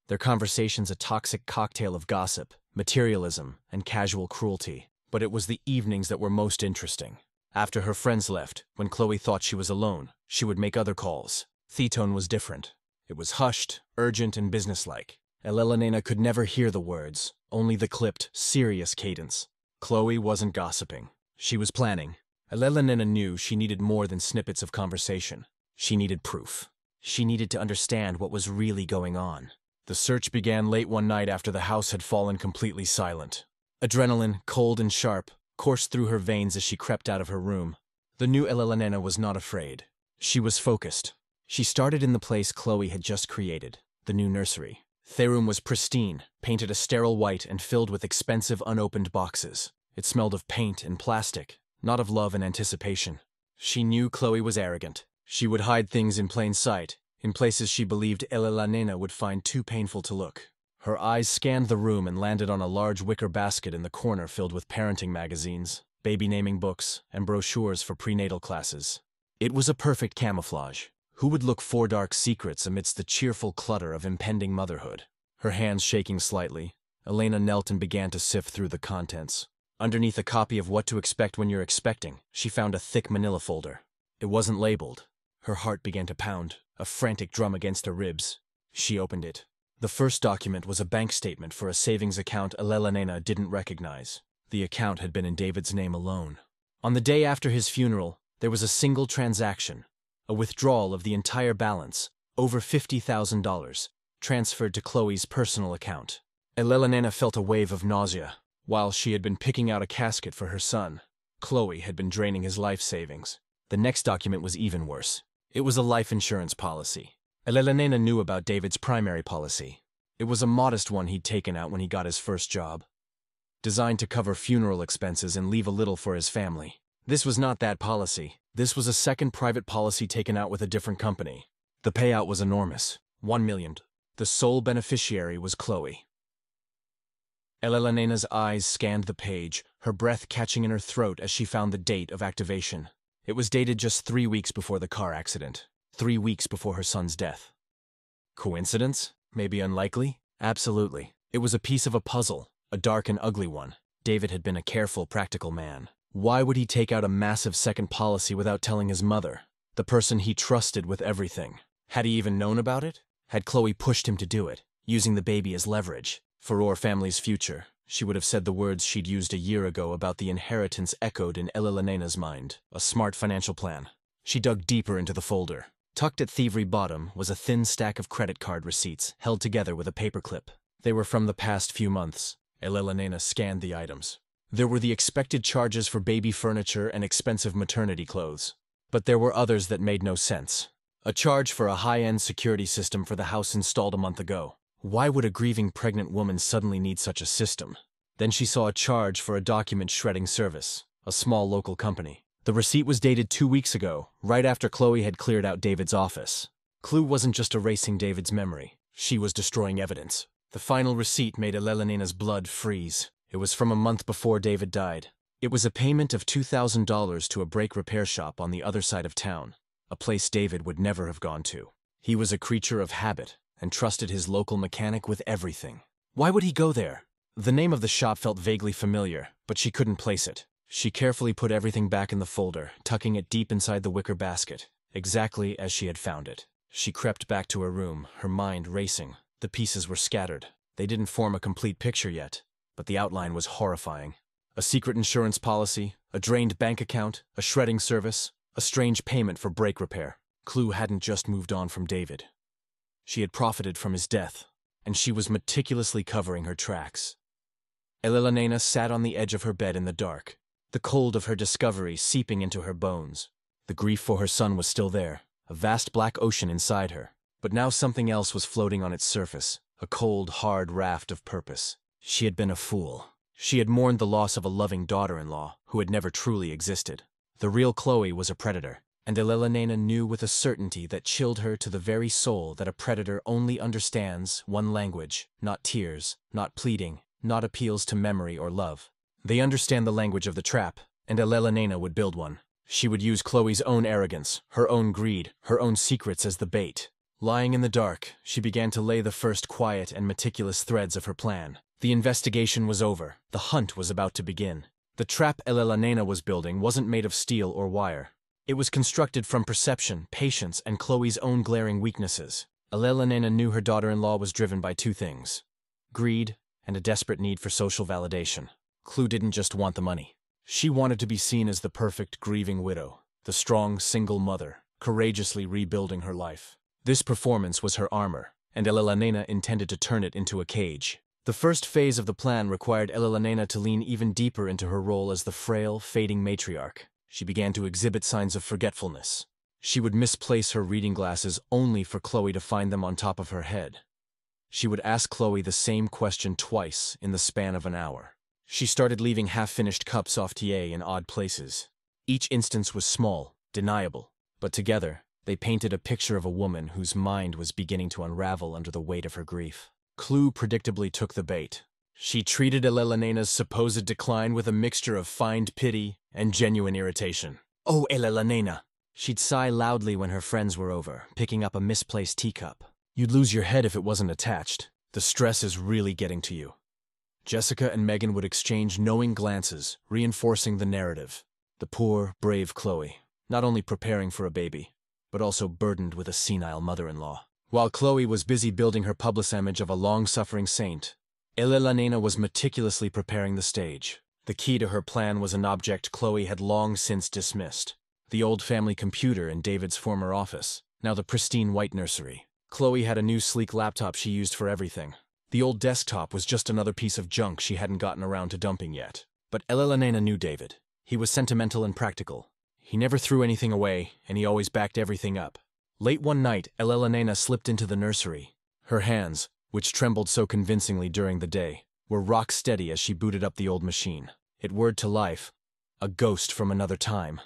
[SPEAKER 1] their conversations a toxic cocktail of gossip, materialism, and casual cruelty. But it was the evenings that were most interesting. After her friends left, when Chloe thought she was alone, she would make other calls. The tone was different. It was hushed, urgent, and businesslike. Elena could never hear the words, only the clipped, serious cadence. Chloe wasn't gossiping. She was planning. Elena knew she needed more than snippets of conversation. She needed proof. She needed to understand what was really going on. The search began late one night after the house had fallen completely silent. Adrenaline, cold and sharp, coursed through her veins as she crept out of her room. The new Elena was not afraid. She was focused. She started in the place Chloe had just created, the new nursery. The room was pristine, painted a sterile white and filled with expensive unopened boxes. It smelled of paint and plastic, not of love and anticipation. She knew Chloe was arrogant. She would hide things in plain sight, in places she believed Elena would find too painful to look. Her eyes scanned the room and landed on a large wicker basket in the corner filled with parenting magazines, baby naming books, and brochures for prenatal classes. It was a perfect camouflage. Who would look for dark secrets amidst the cheerful clutter of impending motherhood? Her hands shaking slightly, Elena knelt and began to sift through the contents. Underneath a copy of What to Expect When You're Expecting, she found a thick manila folder. It wasn't labeled. Her heart began to pound, a frantic drum against her ribs. She opened it. The first document was a bank statement for a savings account Elena didn't recognize. The account had been in David's name alone. On the day after his funeral, there was a single transaction, a withdrawal of the entire balance, over $50,000, transferred to Chloe's personal account. Elena felt a wave of nausea. While she had been picking out a casket for her son, Chloe had been draining his life savings. The next document was even worse. It was a life insurance policy. Elena knew about David's primary policy. It was a modest one he'd taken out when he got his first job, designed to cover funeral expenses and leave a little for his family. This was not that policy. This was a second private policy taken out with a different company. The payout was enormous, $1 million. The sole beneficiary was Chloe. Elena's eyes scanned the page, her breath catching in her throat as she found the date of activation. It was dated just 3 weeks before the car accident, 3 weeks before her son's death. Coincidence? Maybe unlikely? Absolutely. It was a piece of a puzzle, a dark and ugly one. David had been a careful, practical man. Why would he take out a massive second policy without telling his mother, the person he trusted with everything? Had he even known about it? Had Chloe pushed him to do it, using the baby as leverage? For our family's future, she would have said the words she'd used a year ago about the inheritance echoed in Elena's mind, a smart financial plan. She dug deeper into the folder. Tucked at thievery bottom was a thin stack of credit card receipts, held together with a paperclip. They were from the past few months. Elena scanned the items. There were the expected charges for baby furniture and expensive maternity clothes. But there were others that made no sense. A charge for a high-end security system for the house installed a month ago. Why would a grieving pregnant woman suddenly need such a system? Then she saw a charge for a document shredding service, a small local company. The receipt was dated 2 weeks ago, right after Chloe had cleared out David's office. Clue wasn't just erasing David's memory. She was destroying evidence. The final receipt made Elena's blood freeze. It was from a month before David died. It was a payment of $2,000 to a brake repair shop on the other side of town, a place David would never have gone to. He was a creature of habit and trusted his local mechanic with everything. Why would he go there? The name of the shop felt vaguely familiar, but she couldn't place it. She carefully put everything back in the folder, tucking it deep inside the wicker basket, exactly as she had found it. She crept back to her room, her mind racing. The pieces were scattered. They didn't form a complete picture yet, but the outline was horrifying. A secret insurance policy, a drained bank account, a shredding service, a strange payment for brake repair. Clue hadn't just moved on from David. She had profited from his death, and she was meticulously covering her tracks. Elena sat on the edge of her bed in the dark, the cold of her discovery seeping into her bones. The grief for her son was still there, a vast black ocean inside her, but now something else was floating on its surface, a cold, hard raft of purpose. She had been a fool. She had mourned the loss of a loving daughter-in-law who had never truly existed. The real Chloe was a predator, and Elena knew with a certainty that chilled her to the very soul that a predator only understands one language, not tears, not pleading, not appeals to memory or love. They understand the language of the trap, and Elena would build one. She would use Chloe's own arrogance, her own greed, her own secrets as the bait. Lying in the dark, she began to lay the first quiet and meticulous threads of her plan. The investigation was over. The hunt was about to begin. The trap Elena was building wasn't made of steel or wire. It was constructed from perception, patience, and Chloe's own glaring weaknesses. Elena knew her daughter-in-law was driven by two things: greed and a desperate need for social validation. Chloe didn't just want the money. She wanted to be seen as the perfect grieving widow, the strong single mother, courageously rebuilding her life. This performance was her armor, and Elena intended to turn it into a cage. The first phase of the plan required Elena to lean even deeper into her role as the frail, fading matriarch. She began to exhibit signs of forgetfulness. She would misplace her reading glasses only for Chloe to find them on top of her head. She would ask Chloe the same question twice in the span of an hour. She started leaving half-finished cups off TA in odd places. Each instance was small, deniable, but together, they painted a picture of a woman whose mind was beginning to unravel under the weight of her grief. Chloe predictably took the bait. She treated Elena's supposed decline with a mixture of feigned pity and genuine irritation. "Oh, Elena!" She'd sigh loudly when her friends were over, picking up a misplaced teacup. "You'd lose your head if it wasn't attached. The stress is really getting to you." Jessica and Megan would exchange knowing glances, reinforcing the narrative. The poor, brave Chloe, not only preparing for a baby, but also burdened with a senile mother-in-law. While Chloe was busy building her public image of a long-suffering saint, Elena was meticulously preparing the stage. The key to her plan was an object Chloe had long since dismissed: the old family computer in David's former office, now the pristine white nursery. Chloe had a new sleek laptop she used for everything. The old desktop was just another piece of junk she hadn't gotten around to dumping yet. But Elena knew David. He was sentimental and practical. He never threw anything away, and he always backed everything up. Late one night, Elena slipped into the nursery. Her hands, which trembled so convincingly during the day, were rock steady as she booted up the old machine. It whirred to life, a ghost from another time.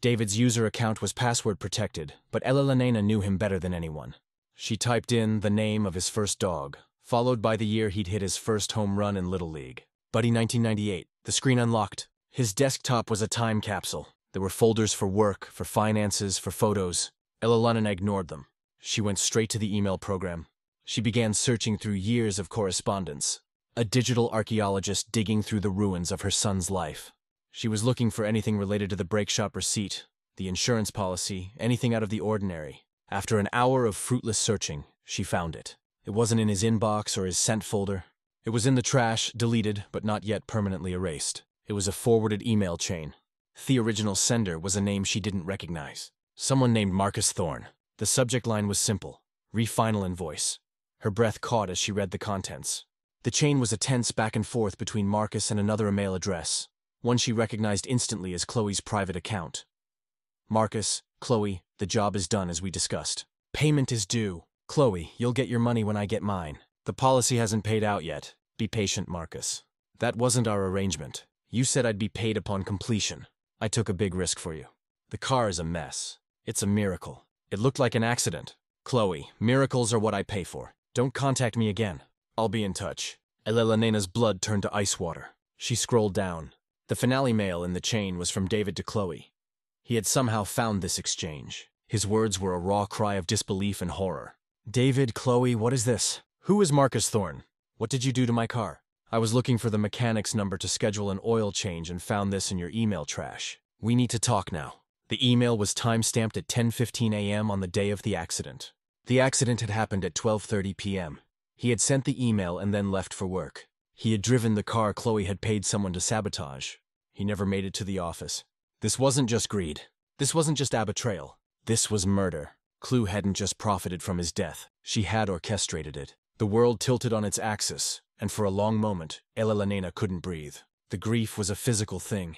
[SPEAKER 1] David's user account was password protected, but Elena knew him better than anyone. She typed in the name of his first dog, followed by the year he'd hit his first home run in Little League. Buddy 1998. The screen unlocked. His desktop was a time capsule. There were folders for work, for finances, for photos. Elena ignored them. She went straight to the email program. She began searching through years of correspondence. A digital archaeologist digging through the ruins of her son's life. She was looking for anything related to the brake shop receipt, the insurance policy, anything out of the ordinary. After an hour of fruitless searching, she found it. It wasn't in his inbox or his sent folder. It was in the trash, deleted, but not yet permanently erased. It was a forwarded email chain. The original sender was a name she didn't recognize. Someone named Marcus Thorne. The subject line was simple: re-final invoice. Her breath caught as she read the contents. The chain was a tense back and forth between Marcus and another email address, one she recognized instantly as Chloe's private account. Marcus, Chloe, the job is done as we discussed. Payment is due. Chloe, you'll get your money when I get mine. The policy hasn't paid out yet. Be patient, Marcus. That wasn't our arrangement. You said I'd be paid upon completion. I took a big risk for you. The car is a mess. It's a miracle. It looked like an accident. Chloe, miracles are what I pay for. Don't contact me again. I'll be in touch. Elena's blood turned to ice water. She scrolled down. The finale mail in the chain was from David to Chloe. He had somehow found this exchange. His words were a raw cry of disbelief and horror. David, Chloe, what is this? Who is Marcus Thorne? What did you do to my car? I was looking for the mechanic's number to schedule an oil change and found this in your email trash. We need to talk now. The email was time-stamped at 10:15 a.m. on the day of the accident. The accident had happened at 12:30 p.m. He had sent the email and then left for work. He had driven the car Chloe had paid someone to sabotage. He never made it to the office. This wasn't just greed. This wasn't just a betrayal. This was murder. Chloe hadn't just profited from his death. She had orchestrated it. The world tilted on its axis, and for a long moment, Elena couldn't breathe. The grief was a physical thing,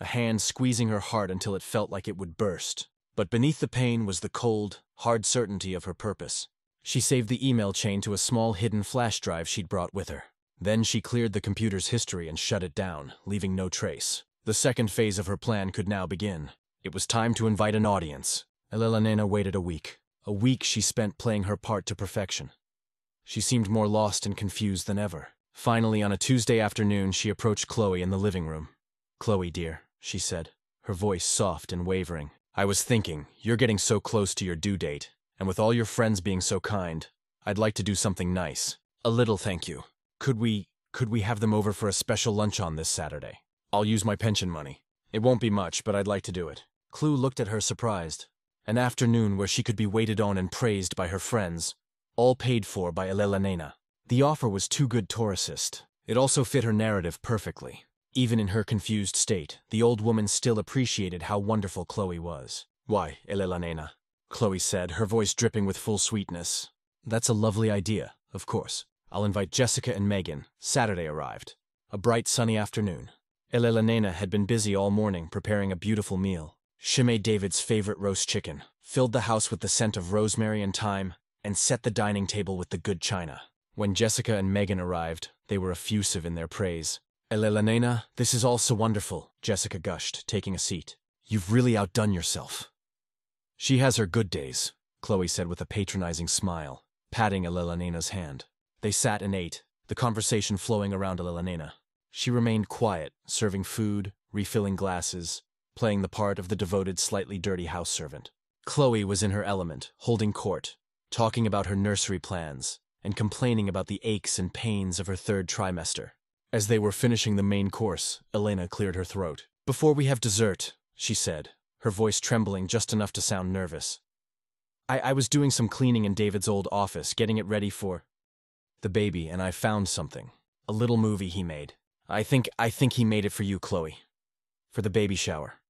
[SPEAKER 1] a hand squeezing her heart until it felt like it would burst. But beneath the pain was the cold, hard certainty of her purpose. She saved the email chain to a small hidden flash drive she'd brought with her. Then she cleared the computer's history and shut it down, leaving no trace. The second phase of her plan could now begin. It was time to invite an audience. Elena waited a week. A week she spent playing her part to perfection. She seemed more lost and confused than ever. Finally, on a Tuesday afternoon, she approached Chloe in the living room. "Chloe, dear," she said, her voice soft and wavering. "I was thinking, you're getting so close to your due date, and with all your friends being so kind, I'd like to do something nice. A little thank you. Could we have them over for a special lunch on this Saturday? I'll use my pension money. It won't be much, but I'd like to do it." Chloe looked at her surprised. An afternoon where she could be waited on and praised by her friends, all paid for by Elena. The offer was too good to resist. It also fit her narrative perfectly. Even in her confused state, the old woman still appreciated how wonderful Chloe was. "Why, Elena," Chloe said, her voice dripping with full sweetness. "That's a lovely idea, of course. I'll invite Jessica and Megan." Saturday arrived. A bright sunny afternoon. Elena had been busy all morning preparing a beautiful meal. She made David's favorite roast chicken, filled the house with the scent of rosemary and thyme, and set the dining table with the good china. When Jessica and Megan arrived, they were effusive in their praise. "Elena, this is all so wonderful," Jessica gushed, taking a seat. "You've really outdone yourself." "She has her good days," Chloe said with a patronizing smile, patting Elena's hand. They sat and ate, the conversation flowing around Elena. She remained quiet, serving food, refilling glasses, playing the part of the devoted, slightly dirty house servant. Chloe was in her element, holding court, talking about her nursery plans, and complaining about the aches and pains of her third trimester. As they were finishing the main course, Elena cleared her throat. "Before we have dessert," she said, her voice trembling just enough to sound nervous. I was doing some cleaning in David's old office, getting it ready for the baby, and I found something. A little movie he made. I think he made it for you, Chloe. For the baby shower.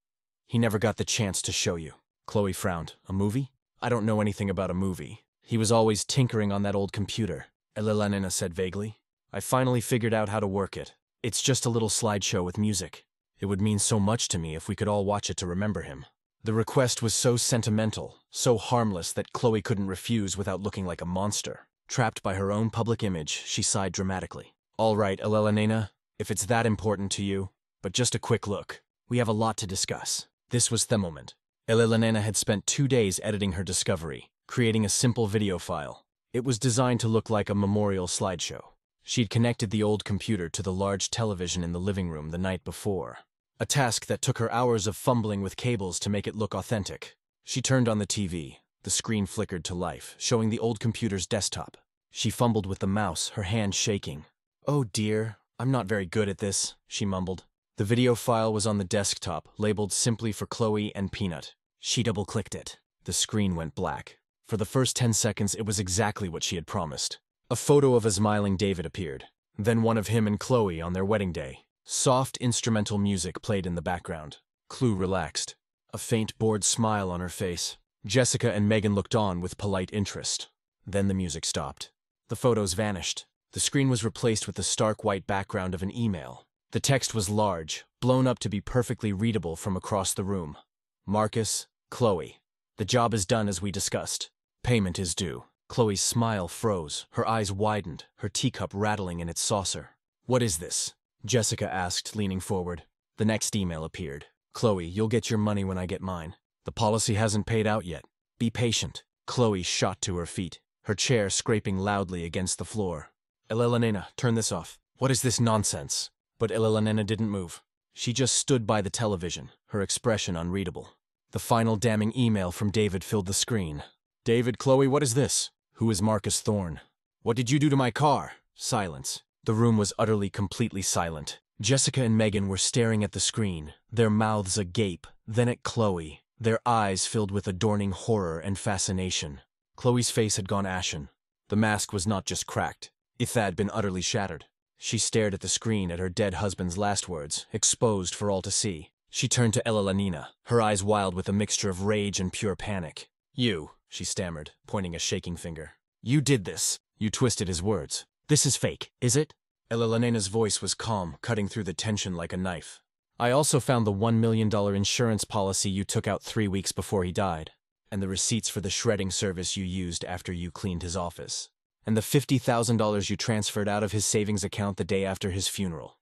[SPEAKER 1] He never got the chance to show you." Chloe frowned. "A movie? I don't know anything about a movie. He was always tinkering on that old computer," Elena said vaguely. "I finally figured out how to work it. It's just a little slideshow with music. It would mean so much to me if we could all watch it to remember him." The request was so sentimental, so harmless that Chloe couldn't refuse without looking like a monster. Trapped by her own public image, she sighed dramatically. "All right, Elena, if it's that important to you, but just a quick look. We have a lot to discuss." This was the moment. Elena had spent 2 days editing her discovery, creating a simple video file. It was designed to look like a memorial slideshow. She'd connected the old computer to the large television in the living room the night before, a task that took her hours of fumbling with cables to make it look authentic. She turned on the TV. The screen flickered to life, showing the old computer's desktop. She fumbled with the mouse, her hand shaking. "Oh dear, I'm not very good at this," she mumbled. The video file was on the desktop, labeled simply for Chloe and Peanut. She double-clicked it. The screen went black. For the first 10 seconds, it was exactly what she had promised. A photo of a smiling David appeared, then one of him and Chloe on their wedding day. Soft instrumental music played in the background. Chloe relaxed, a faint bored smile on her face. Jessica and Megan looked on with polite interest. Then the music stopped. The photos vanished. The screen was replaced with the stark white background of an email. The text was large, blown up to be perfectly readable from across the room. "Marcus, Chloe. The job is done as we discussed. Payment is due." Chloe's smile froze, her eyes widened, her teacup rattling in its saucer. "What is this?" Jessica asked, leaning forward. The next email appeared. "Chloe, you'll get your money when I get mine. The policy hasn't paid out yet. Be patient." Chloe shot to her feet, her chair scraping loudly against the floor. "Elena, turn this off. What is this nonsense?" But Elena didn't move. She just stood by the television, her expression unreadable. The final damning email from David filled the screen. "David, Chloe, what is this? Who is Marcus Thorne? What did you do to my car?" Silence. The room was utterly, completely silent. Jessica and Megan were staring at the screen, their mouths agape, then at Chloe, their eyes filled with adorning horror and fascination. Chloe's face had gone ashen. The mask was not just cracked. It had been utterly shattered. She stared at the screen at her dead husband's last words, exposed for all to see. She turned to Elena, her eyes wild with a mixture of rage and pure panic. "You," she stammered, pointing a shaking finger. "You did this." You twisted his words. "This is fake, is it?" Elena's voice was calm, cutting through the tension like a knife. "I also found the $1 million insurance policy you took out 3 weeks before he died, and the receipts for the shredding service you used after you cleaned his office, and the $50,000 you transferred out of his savings account the day after his funeral."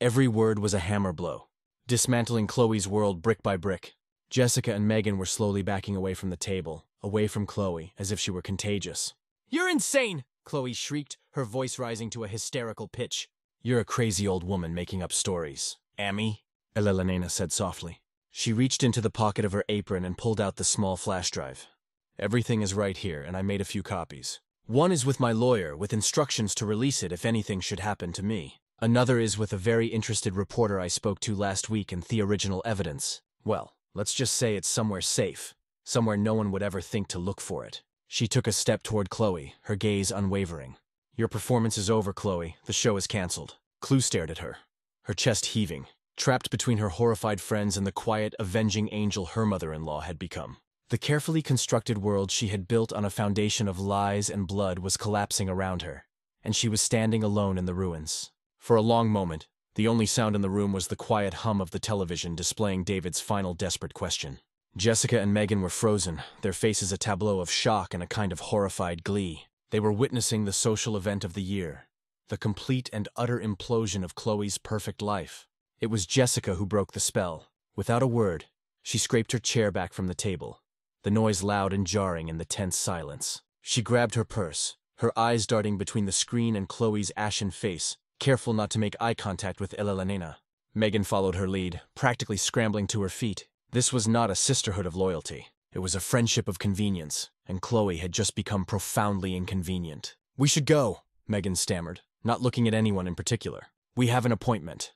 [SPEAKER 1] Every word was a hammer blow, dismantling Chloe's world brick by brick. Jessica and Megan were slowly backing away from the table, away from Chloe, as if she were contagious. "You're insane! Chloe shrieked, her voice rising to a hysterical pitch. "You're a crazy old woman making up stories. Amy?" Elena said softly. She reached into the pocket of her apron and pulled out the small flash drive. "Everything is right here, and I made a few copies. One is with my lawyer, with instructions to release it if anything should happen to me. Another is with a very interested reporter I spoke to last week and the original evidence. Well, let's just say it's somewhere safe, somewhere no one would ever think to look for it." She took a step toward Chloe, her gaze unwavering. "Your performance is over, Chloe. The show is canceled." Chloe stared at her, her chest heaving, trapped between her horrified friends and the quiet, avenging angel her mother-in-law had become. The carefully constructed world she had built on a foundation of lies and blood was collapsing around her, and she was standing alone in the ruins. For a long moment, the only sound in the room was the quiet hum of the television displaying David's final desperate question. Jessica and Megan were frozen, their faces a tableau of shock and a kind of horrified glee. They were witnessing the social event of the year, the complete and utter implosion of Chloe's perfect life. It was Jessica who broke the spell. Without a word, she scraped her chair back from the table, the noise loud and jarring in the tense silence. She grabbed her purse, her eyes darting between the screen and Chloe's ashen face, careful not to make eye contact with Elena. Megan followed her lead, practically scrambling to her feet. This was not a sisterhood of loyalty. It was a friendship of convenience, and Chloe had just become profoundly inconvenient. "We should go," Megan stammered, not looking at anyone in particular. "We have an appointment."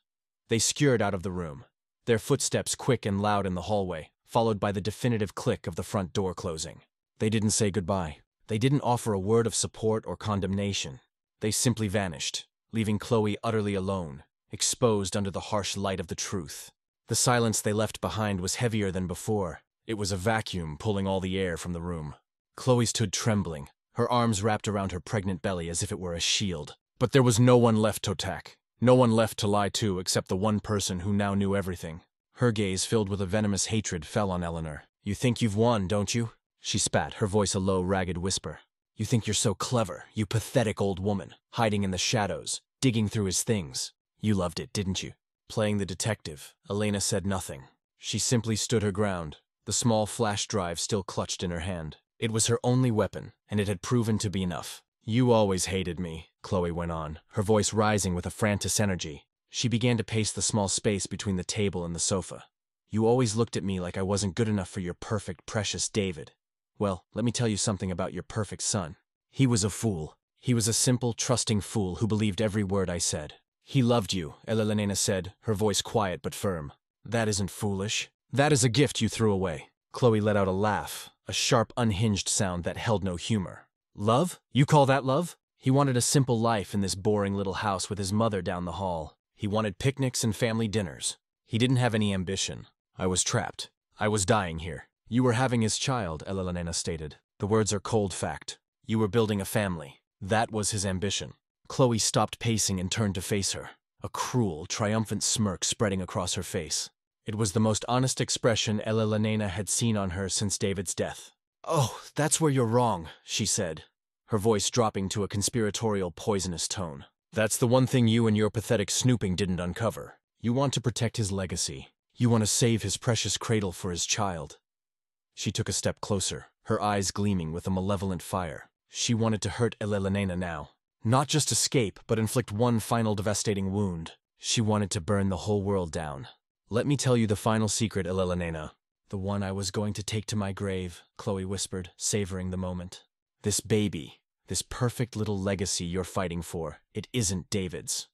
[SPEAKER 1] They scurried out of the room, their footsteps quick and loud in the hallway, followed by the definitive click of the front door closing. They didn't say goodbye. They didn't offer a word of support or condemnation. They simply vanished, leaving Chloe utterly alone, exposed under the harsh light of the truth. The silence they left behind was heavier than before. It was a vacuum pulling all the air from the room. Chloe stood trembling, her arms wrapped around her pregnant belly as if it were a shield. But there was no one left to attack, no one left to lie to except the one person who now knew everything. Her gaze, filled with a venomous hatred, fell on Eleanor. "You think you've won, don't you?" She spat, her voice a low, ragged whisper. "You think you're so clever, you pathetic old woman, hiding in the shadows, digging through his things. You loved it, didn't you?" Playing the detective, Elena said nothing. She simply stood her ground, the small flash drive still clutched in her hand. It was her only weapon, and it had proven to be enough. "You always hated me," Chloe went on, her voice rising with a frantic energy. She began to pace the small space between the table and the sofa. "You always looked at me like I wasn't good enough for your perfect, precious David. Well, let me tell you something about your perfect son. He was a fool. He was a simple, trusting fool who believed every word I said. He loved you," Elena said, her voice quiet but firm. "That isn't foolish. That is a gift you threw away." Chloe let out a laugh, a sharp, unhinged sound that held no humor. "Love? You call that love? He wanted a simple life in this boring little house with his mother down the hall. He wanted picnics and family dinners. He didn't have any ambition. I was trapped. I was dying here. You were having his child," Elena stated. "The words are cold fact. You were building a family. That was his ambition." Chloe stopped pacing and turned to face her, a cruel, triumphant smirk spreading across her face. It was the most honest expression Elena had seen on her since David's death. "Oh, that's where you're wrong," she said, her voice dropping to a conspiratorial, poisonous tone. "That's the one thing you and your pathetic snooping didn't uncover. You want to protect his legacy. You want to save his precious cradle for his child." She took a step closer, her eyes gleaming with a malevolent fire. She wanted to hurt Elena now. Not just escape, but inflict one final devastating wound. She wanted to burn the whole world down. "Let me tell you the final secret, Elena. The one I was going to take to my grave," Chloe whispered, savoring the moment. "This baby, this perfect little legacy you're fighting for, it isn't David's."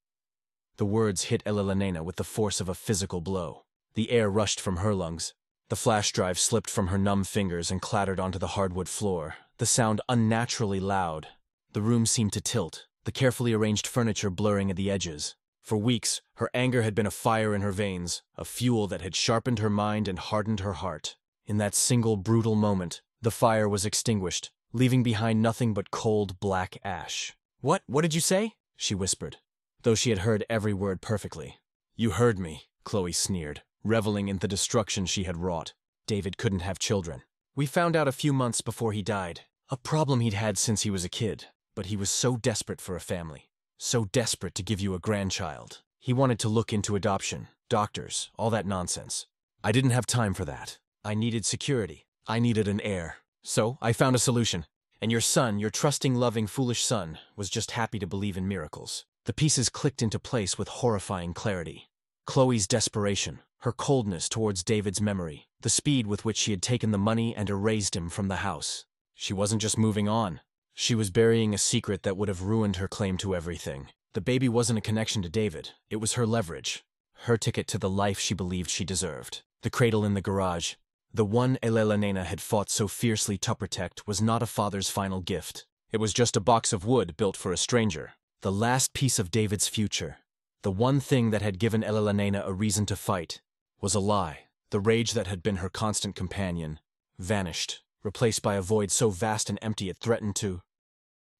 [SPEAKER 1] The words hit Elena with the force of a physical blow. The air rushed from her lungs. The flash drive slipped from her numb fingers and clattered onto the hardwood floor, the sound unnaturally loud. The room seemed to tilt, the carefully arranged furniture blurring at the edges. For weeks, her anger had been a fire in her veins, a fuel that had sharpened her mind and hardened her heart. In that single brutal moment, the fire was extinguished, leaving behind nothing but cold, black ash. What did you say?" she whispered, though she had heard every word perfectly. "You heard me," Chloe sneered, reveling in the destruction she had wrought. "David couldn't have children. We found out a few months before he died. A problem he'd had since he was a kid. But he was so desperate for a family, so desperate to give you a grandchild. He wanted to look into adoption, doctors, all that nonsense. I didn't have time for that. I needed security. I needed an heir. So I found a solution. And your son, your trusting, loving, foolish son, was just happy to believe in miracles. The pieces clicked into place with horrifying clarity. Chloe's desperation, her coldness towards David's memory, the speed with which she had taken the money and erased him from the house. She wasn't just moving on. She was burying a secret that would have ruined her claim to everything. The baby wasn't a connection to David. It was her leverage. Her ticket to the life she believed she deserved. The cradle in the garage, the one Elena had fought so fiercely to protect, was not a father's final gift. It was just a box of wood built for a stranger. The last piece of David's future, the one thing that had given Elena a reason to fight, was a lie. The rage that had been her constant companion vanished, replaced by a void so vast and empty it threatened to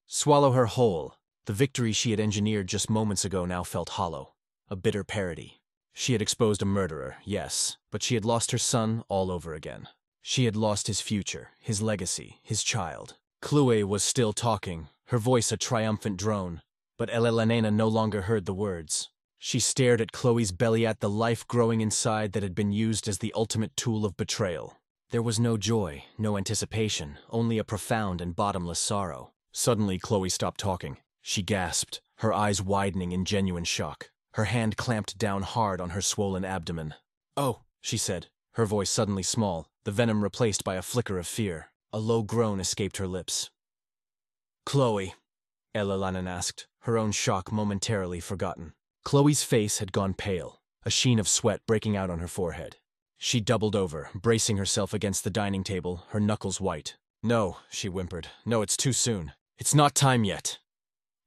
[SPEAKER 1] swallow her whole. The victory she had engineered just moments ago now felt hollow, a bitter parody. She had exposed a murderer, yes, but she had lost her son all over again. She had lost his future, his legacy, his child. Chloe was still talking, her voice a triumphant drone, but Elena no longer heard the words. She stared at Chloe's belly, at the life growing inside that had been used as the ultimate tool of betrayal. There was no joy, no anticipation, only a profound and bottomless sorrow. Suddenly, Chloe stopped talking. She gasped, her eyes widening in genuine shock. Her hand clamped down hard on her swollen abdomen. "Oh," she said, her voice suddenly small, the venom replaced by a flicker of fear. A low groan escaped her lips. "Chloe," Elena asked, her own shock momentarily forgotten. Chloe's face had gone pale, a sheen of sweat breaking out on her forehead. She doubled over, bracing herself against the dining table, her knuckles white. "No," she whimpered. "No, it's too soon. It's not time yet."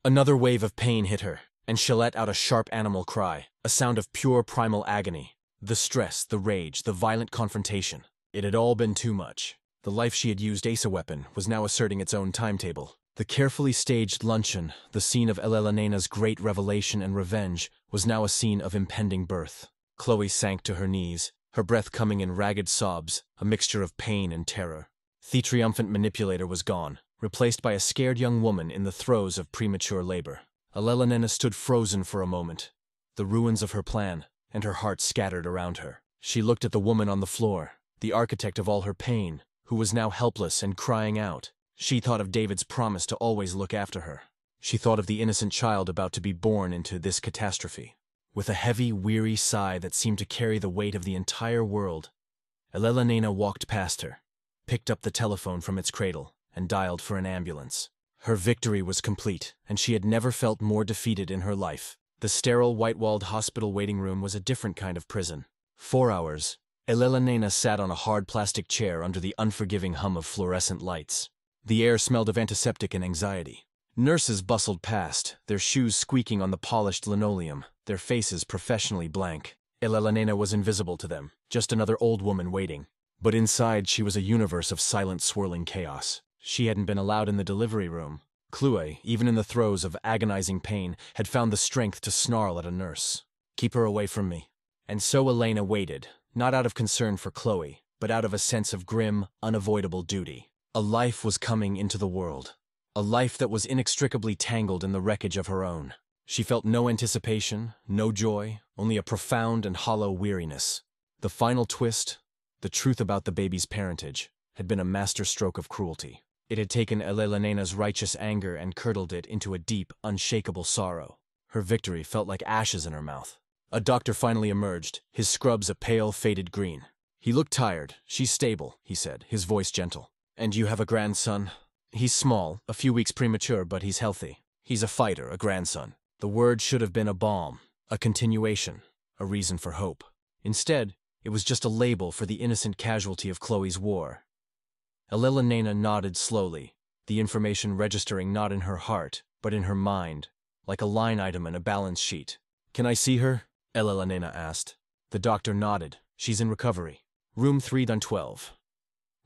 [SPEAKER 1] Another wave of pain hit her, and she let out a sharp animal cry, a sound of pure primal agony. The stress, the rage, the violent confrontation. It had all been too much. The life she had used as a weapon was now asserting its own timetable. The carefully staged luncheon, the scene of Elena's great revelation and revenge, was now a scene of impending birth. Chloe sank to her knees, her breath coming in ragged sobs, a mixture of pain and terror. The triumphant manipulator was gone, replaced by a scared young woman in the throes of premature labor. Elena stood frozen for a moment, the ruins of her plan, and her heart scattered around her. She looked at the woman on the floor, the architect of all her pain, who was now helpless and crying out. She thought of David's promise to always look after her. She thought of the innocent child about to be born into this catastrophe. With a heavy, weary sigh that seemed to carry the weight of the entire world, Elena walked past her, picked up the telephone from its cradle, and dialed for an ambulance. Her victory was complete, and she had never felt more defeated in her life. The sterile, white-walled hospital waiting room was a different kind of prison. 4 hours, Elena sat on a hard plastic chair under the unforgiving hum of fluorescent lights. The air smelled of antiseptic and anxiety. Nurses bustled past, their shoes squeaking on the polished linoleum, their faces professionally blank. Elena was invisible to them, just another old woman waiting. But inside she was a universe of silent, swirling chaos. She hadn't been allowed in the delivery room. Chloe, even in the throes of agonizing pain, had found the strength to snarl at a nurse. "Keep her away from me." And so Elena waited, not out of concern for Chloe, but out of a sense of grim, unavoidable duty. A life was coming into the world. A life that was inextricably tangled in the wreckage of her own. She felt no anticipation, no joy, only a profound and hollow weariness. The final twist, the truth about the baby's parentage, had been a masterstroke of cruelty. It had taken Elena's righteous anger and curdled it into a deep, unshakable sorrow. Her victory felt like ashes in her mouth. A doctor finally emerged, his scrubs a pale, faded green. "He looked tired. She's stable," he said, his voice gentle. "And you have a grandson? He's small, a few weeks premature, but he's healthy. He's a fighter, a grandson." The word should have been a balm, a continuation, a reason for hope. Instead, it was just a label for the innocent casualty of Chloe's war. Elena nodded slowly, the information registering not in her heart, but in her mind, like a line item in a balance sheet. "Can I see her?" Elena asked. The doctor nodded. "She's in recovery. Room 312.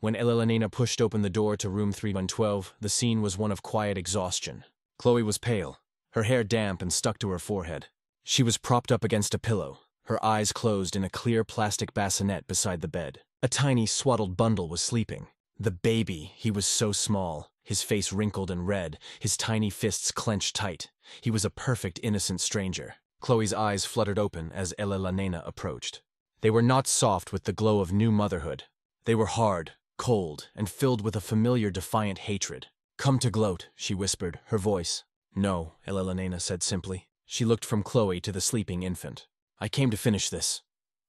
[SPEAKER 1] When Elena pushed open the door to room 312, the scene was one of quiet exhaustion. Chloe was pale, her hair damp and stuck to her forehead. She was propped up against a pillow, her eyes closed in a clear plastic bassinet beside the bed. A tiny, swaddled bundle was sleeping. The baby, he was so small, his face wrinkled and red, his tiny fists clenched tight. He was a perfect, innocent stranger. Chloe's eyes fluttered open as Elena approached. They were not soft with the glow of new motherhood. They were hard, cold, and filled with a familiar, defiant hatred. Come to gloat, she whispered, her voice. No, Elena said simply. She looked from Chloe to the sleeping infant. I came to finish this.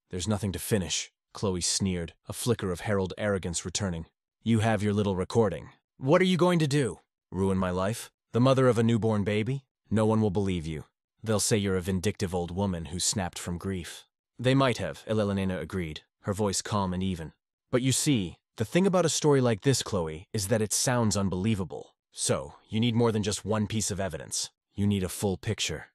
[SPEAKER 1] There's nothing to finish, Chloe sneered, a flicker of herald arrogance returning. You have your little recording. What are you going to do? Ruin my life? The mother of a newborn baby? No one will believe you. They'll say you're a vindictive old woman who snapped from grief. They might have, Elena agreed, her voice calm and even. But you see, the thing about a story like this, Chloe, is that it sounds unbelievable. So, you need more than just one piece of evidence. You need a full picture.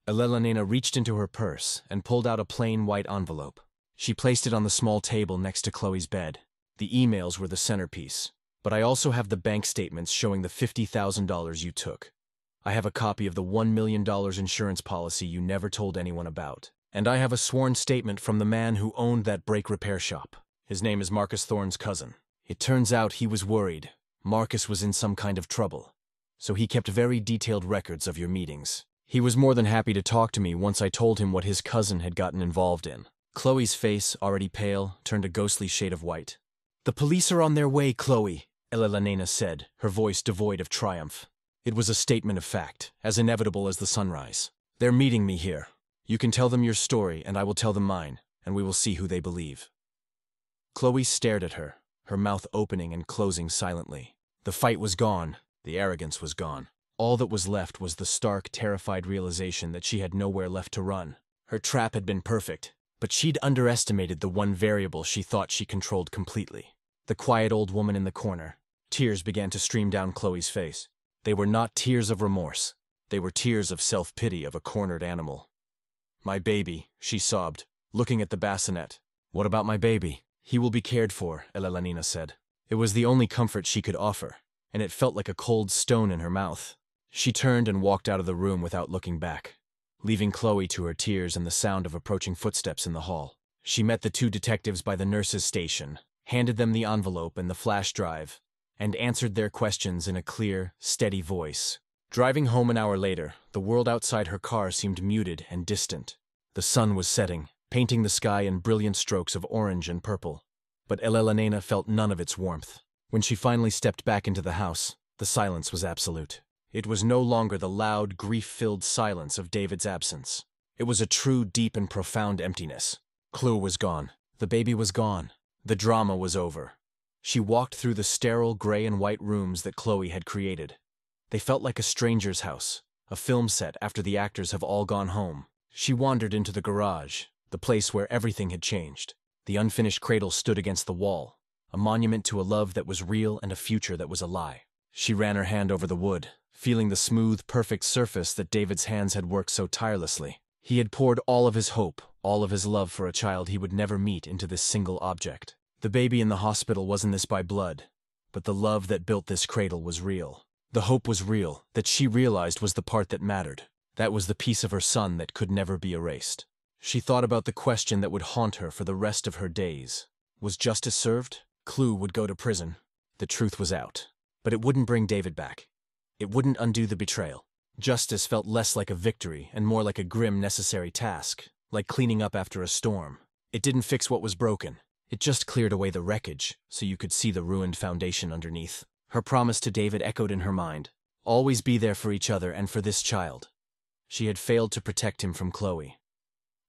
[SPEAKER 1] Elena reached into her purse and pulled out a plain white envelope. She placed it on the small table next to Chloe's bed. The emails were the centerpiece. But I also have the bank statements showing the $50,000 you took. I have a copy of the $1 million insurance policy you never told anyone about. And I have a sworn statement from the man who owned that brake repair shop. His name is Marcus Thorne's cousin. It turns out he was worried. Marcus was in some kind of trouble. So he kept very detailed records of your meetings. He was more than happy to talk to me once I told him what his cousin had gotten involved in. Chloe's face, already pale, turned a ghostly shade of white. The police are on their way, Chloe, Elena said, her voice devoid of triumph. It was a statement of fact, as inevitable as the sunrise. They're meeting me here. You can tell them your story, and I will tell them mine, and we will see who they believe. Chloe stared at her, her mouth opening and closing silently. The fight was gone. The arrogance was gone. All that was left was the stark, terrified realization that she had nowhere left to run. Her trap had been perfect, but she'd underestimated the one variable she thought she controlled completely. The quiet old woman in the corner. Tears began to stream down Chloe's face. They were not tears of remorse. They were tears of self-pity of a cornered animal. My baby, she sobbed, looking at the bassinet. What about my baby? He will be cared for, Elena said. It was the only comfort she could offer, and it felt like a cold stone in her mouth. She turned and walked out of the room without looking back, leaving Chloe to her tears and the sound of approaching footsteps in the hall. She met the two detectives by the nurse's station, handed them the envelope and the flash drive, and answered their questions in a clear, steady voice. Driving home an hour later, the world outside her car seemed muted and distant. The sun was setting, painting the sky in brilliant strokes of orange and purple. But Elena felt none of its warmth. When she finally stepped back into the house, the silence was absolute. It was no longer the loud, grief-filled silence of David's absence. It was a true, deep and profound emptiness. Chloe was gone. The baby was gone. The drama was over. She walked through the sterile gray and white rooms that Chloe had created. They felt like a stranger's house, a film set after the actors have all gone home. She wandered into the garage, the place where everything had changed. The unfinished cradle stood against the wall, a monument to a love that was real and a future that was a lie. She ran her hand over the wood, feeling the smooth, perfect surface that David's hands had worked so tirelessly. He had poured all of his hope, all of his love for a child he would never meet into this single object. The baby in the hospital wasn't this by blood, but the love that built this cradle was real. The hope was real, that she realized was the part that mattered. That was the piece of her son that could never be erased. She thought about the question that would haunt her for the rest of her days. Was justice served? Chloe would go to prison. The truth was out. But it wouldn't bring David back. It wouldn't undo the betrayal. Justice felt less like a victory and more like a grim, necessary task, like cleaning up after a storm. It didn't fix what was broken. It just cleared away the wreckage, so you could see the ruined foundation underneath. Her promise to David echoed in her mind. Always be there for each other and for this child. She had failed to protect him from Chloe.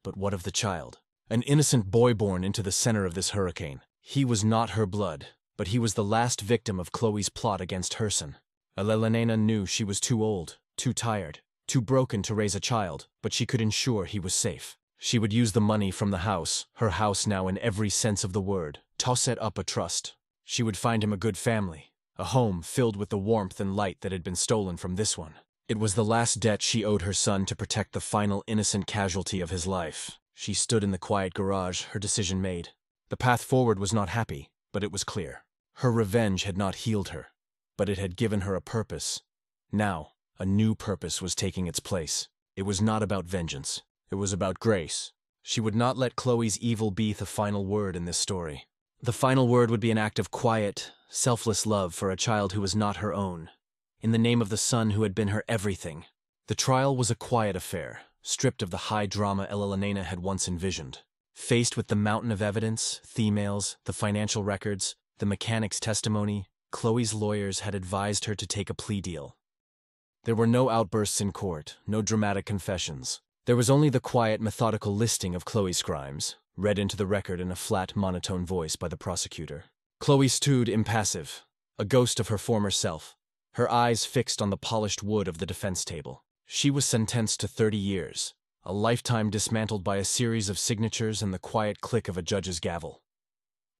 [SPEAKER 1] But what of the child? An innocent boy born into the center of this hurricane. He was not her blood, but he was the last victim of Chloe's plot against Herson. Elena knew she was too old, too tired, too broken to raise a child, but she could ensure he was safe. She would use the money from the house, her house now in every sense of the word, to set up a trust. She would find him a good family, a home filled with the warmth and light that had been stolen from this one. It was the last debt she owed her son to protect the final innocent casualty of his life. She stood in the quiet garage, her decision made. The path forward was not happy, but it was clear. Her revenge had not healed her, but it had given her a purpose. Now, a new purpose was taking its place. It was not about vengeance. It was about grace. She would not let Chloe's evil be the final word in this story. The final word would be an act of quiet, selfless love for a child who was not her own, in the name of the son who had been her everything. The trial was a quiet affair, stripped of the high drama Elena had once envisioned. Faced with the mountain of evidence, the emails, the financial records, the mechanic's testimony, Chloe's lawyers had advised her to take a plea deal. There were no outbursts in court, no dramatic confessions. There was only the quiet, methodical listing of Chloe's crimes, read into the record in a flat, monotone voice by the prosecutor. Chloe stood impassive, a ghost of her former self, her eyes fixed on the polished wood of the defense table. She was sentenced to 30 years, a lifetime dismantled by a series of signatures and the quiet click of a judge's gavel.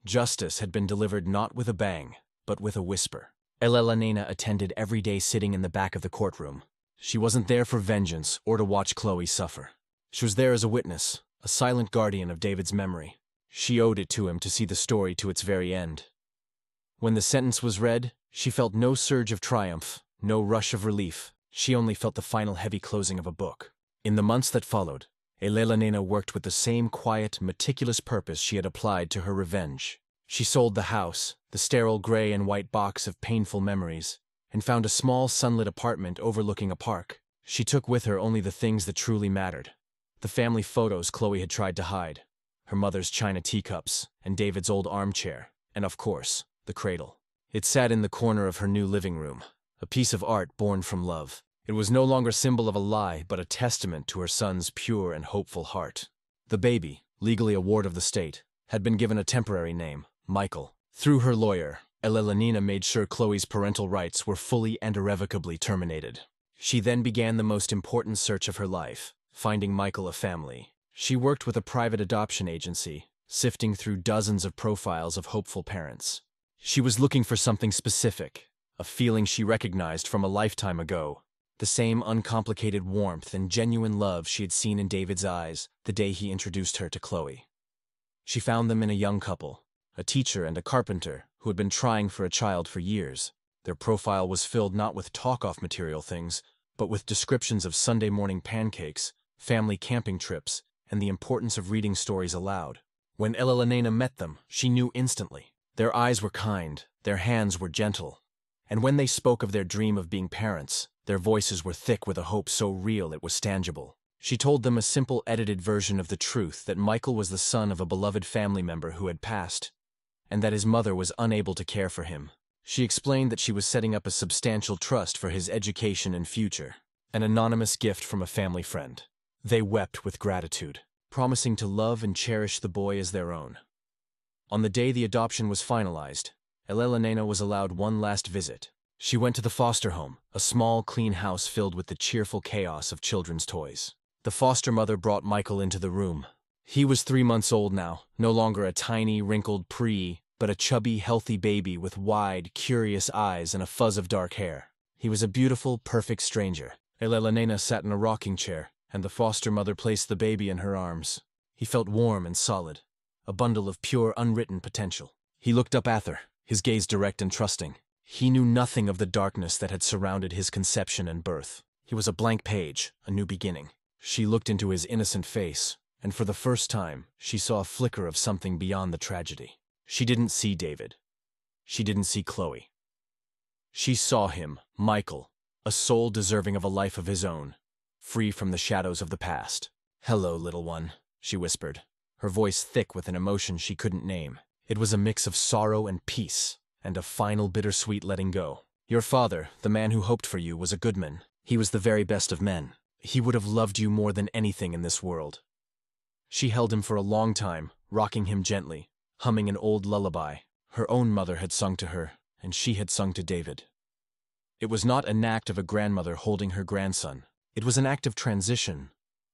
[SPEAKER 1] Justice had been delivered not with a bang, but with a whisper. Elena attended every day sitting in the back of the courtroom. She wasn't there for vengeance or to watch Chloe suffer. She was there as a witness, a silent guardian of David's memory. She owed it to him to see the story to its very end. When the sentence was read, she felt no surge of triumph, no rush of relief. She only felt the final heavy closing of a book. In the months that followed, Elena worked with the same quiet, meticulous purpose she had applied to her revenge. She sold the house, the sterile gray and white box of painful memories, and found a small sunlit apartment overlooking a park. She took with her only the things that truly mattered. The family photos Chloe had tried to hide, her mother's china teacups, and David's old armchair, and of course, the cradle. It sat in the corner of her new living room, a piece of art born from love. It was no longer symbol of a lie, but a testament to her son's pure and hopeful heart. The baby, legally a ward of the state, had been given a temporary name, Michael. Through her lawyer, Elena made sure Chloe's parental rights were fully and irrevocably terminated. She then began the most important search of her life, finding Michael a family. She worked with a private adoption agency, sifting through dozens of profiles of hopeful parents. She was looking for something specific, a feeling she recognized from a lifetime ago, the same uncomplicated warmth and genuine love she had seen in David's eyes the day he introduced her to Chloe. She found them in a young couple, a teacher and a carpenter who had been trying for a child for years. Their profile was filled not with talk-off material things, but with descriptions of Sunday morning pancakes, family camping trips, and the importance of reading stories aloud. When Elena met them, she knew instantly. Their eyes were kind, their hands were gentle, and when they spoke of their dream of being parents, their voices were thick with a hope so real it was tangible. She told them a simple edited version of the truth that Michael was the son of a beloved family member who had passed, and that his mother was unable to care for him. She explained that she was setting up a substantial trust for his education and future, an anonymous gift from a family friend. They wept with gratitude, promising to love and cherish the boy as their own. On the day the adoption was finalized, Elena was allowed one last visit. She went to the foster home, a small, clean house filled with the cheerful chaos of children's toys. The foster mother brought Michael into the room. He was 3 months old now, no longer a tiny, wrinkled pre, but a chubby, healthy baby with wide, curious eyes and a fuzz of dark hair. He was a beautiful, perfect stranger. Elena sat in a rocking chair, and the foster mother placed the baby in her arms. He felt warm and solid, a bundle of pure, unwritten potential. He looked up at her, his gaze direct and trusting. He knew nothing of the darkness that had surrounded his conception and birth. He was a blank page, a new beginning. She looked into his innocent face, and for the first time, she saw a flicker of something beyond the tragedy. She didn't see David. She didn't see Chloe. She saw him, Michael, a soul deserving of a life of his own, free from the shadows of the past. "Hello, little one," she whispered, her voice thick with an emotion she couldn't name. It was a mix of sorrow and peace, and a final bittersweet letting go. "Your father, the man who hoped for you, was a good man. He was the very best of men. He would have loved you more than anything in this world." She held him for a long time, rocking him gently, humming an old lullaby her own mother had sung to her, and she had sung to David. It was not an act of a grandmother holding her grandson. It was an act of transition,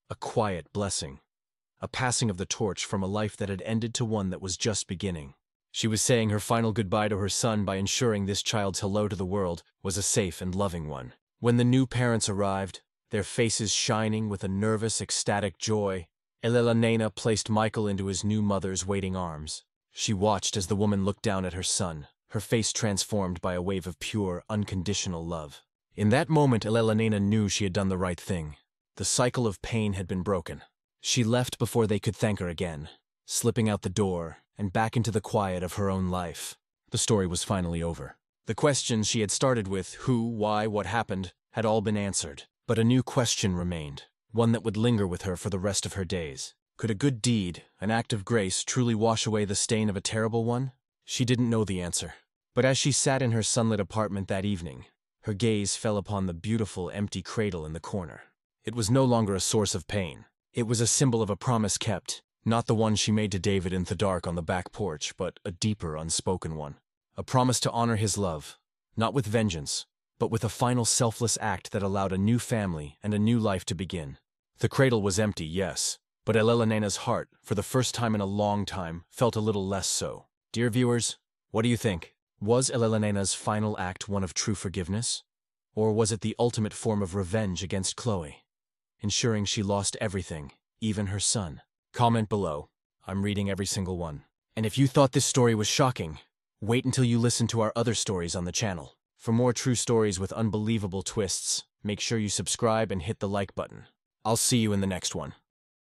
[SPEAKER 1] a quiet blessing, a passing of the torch from a life that had ended to one that was just beginning. She was saying her final goodbye to her son by ensuring this child's hello to the world was a safe and loving one. When the new parents arrived, their faces shining with a nervous, ecstatic joy, Elena placed Michael into his new mother's waiting arms. She watched as the woman looked down at her son, her face transformed by a wave of pure, unconditional love. In that moment, Elena knew she had done the right thing. The cycle of pain had been broken. She left before they could thank her again, slipping out the door and back into the quiet of her own life. The story was finally over. The questions she had started with, who, why, what happened, had all been answered. But a new question remained, one that would linger with her for the rest of her days. Could a good deed, an act of grace, truly wash away the stain of a terrible one? She didn't know the answer, But as she sat in her sunlit apartment that evening, her gaze fell upon the beautiful, empty cradle in the corner. It was no longer a source of pain. It was a symbol of a promise kept, not the one she made to David in the dark on the back porch, but a deeper, unspoken one. A promise to honor his love, not with vengeance, but with a final selfless act that allowed a new family and a new life to begin. The cradle was empty, yes, but Elena's heart, for the first time in a long time, felt a little less so. Dear viewers, what do you think? Was Elena's final act one of true forgiveness? Or was it the ultimate form of revenge against Chloe, ensuring she lost everything, even her son? Comment below. I'm reading every single one. And if you thought this story was shocking, wait until you listen to our other stories on the channel. For more true stories with unbelievable twists, make sure you subscribe and hit the like button. I'll see you in the next one.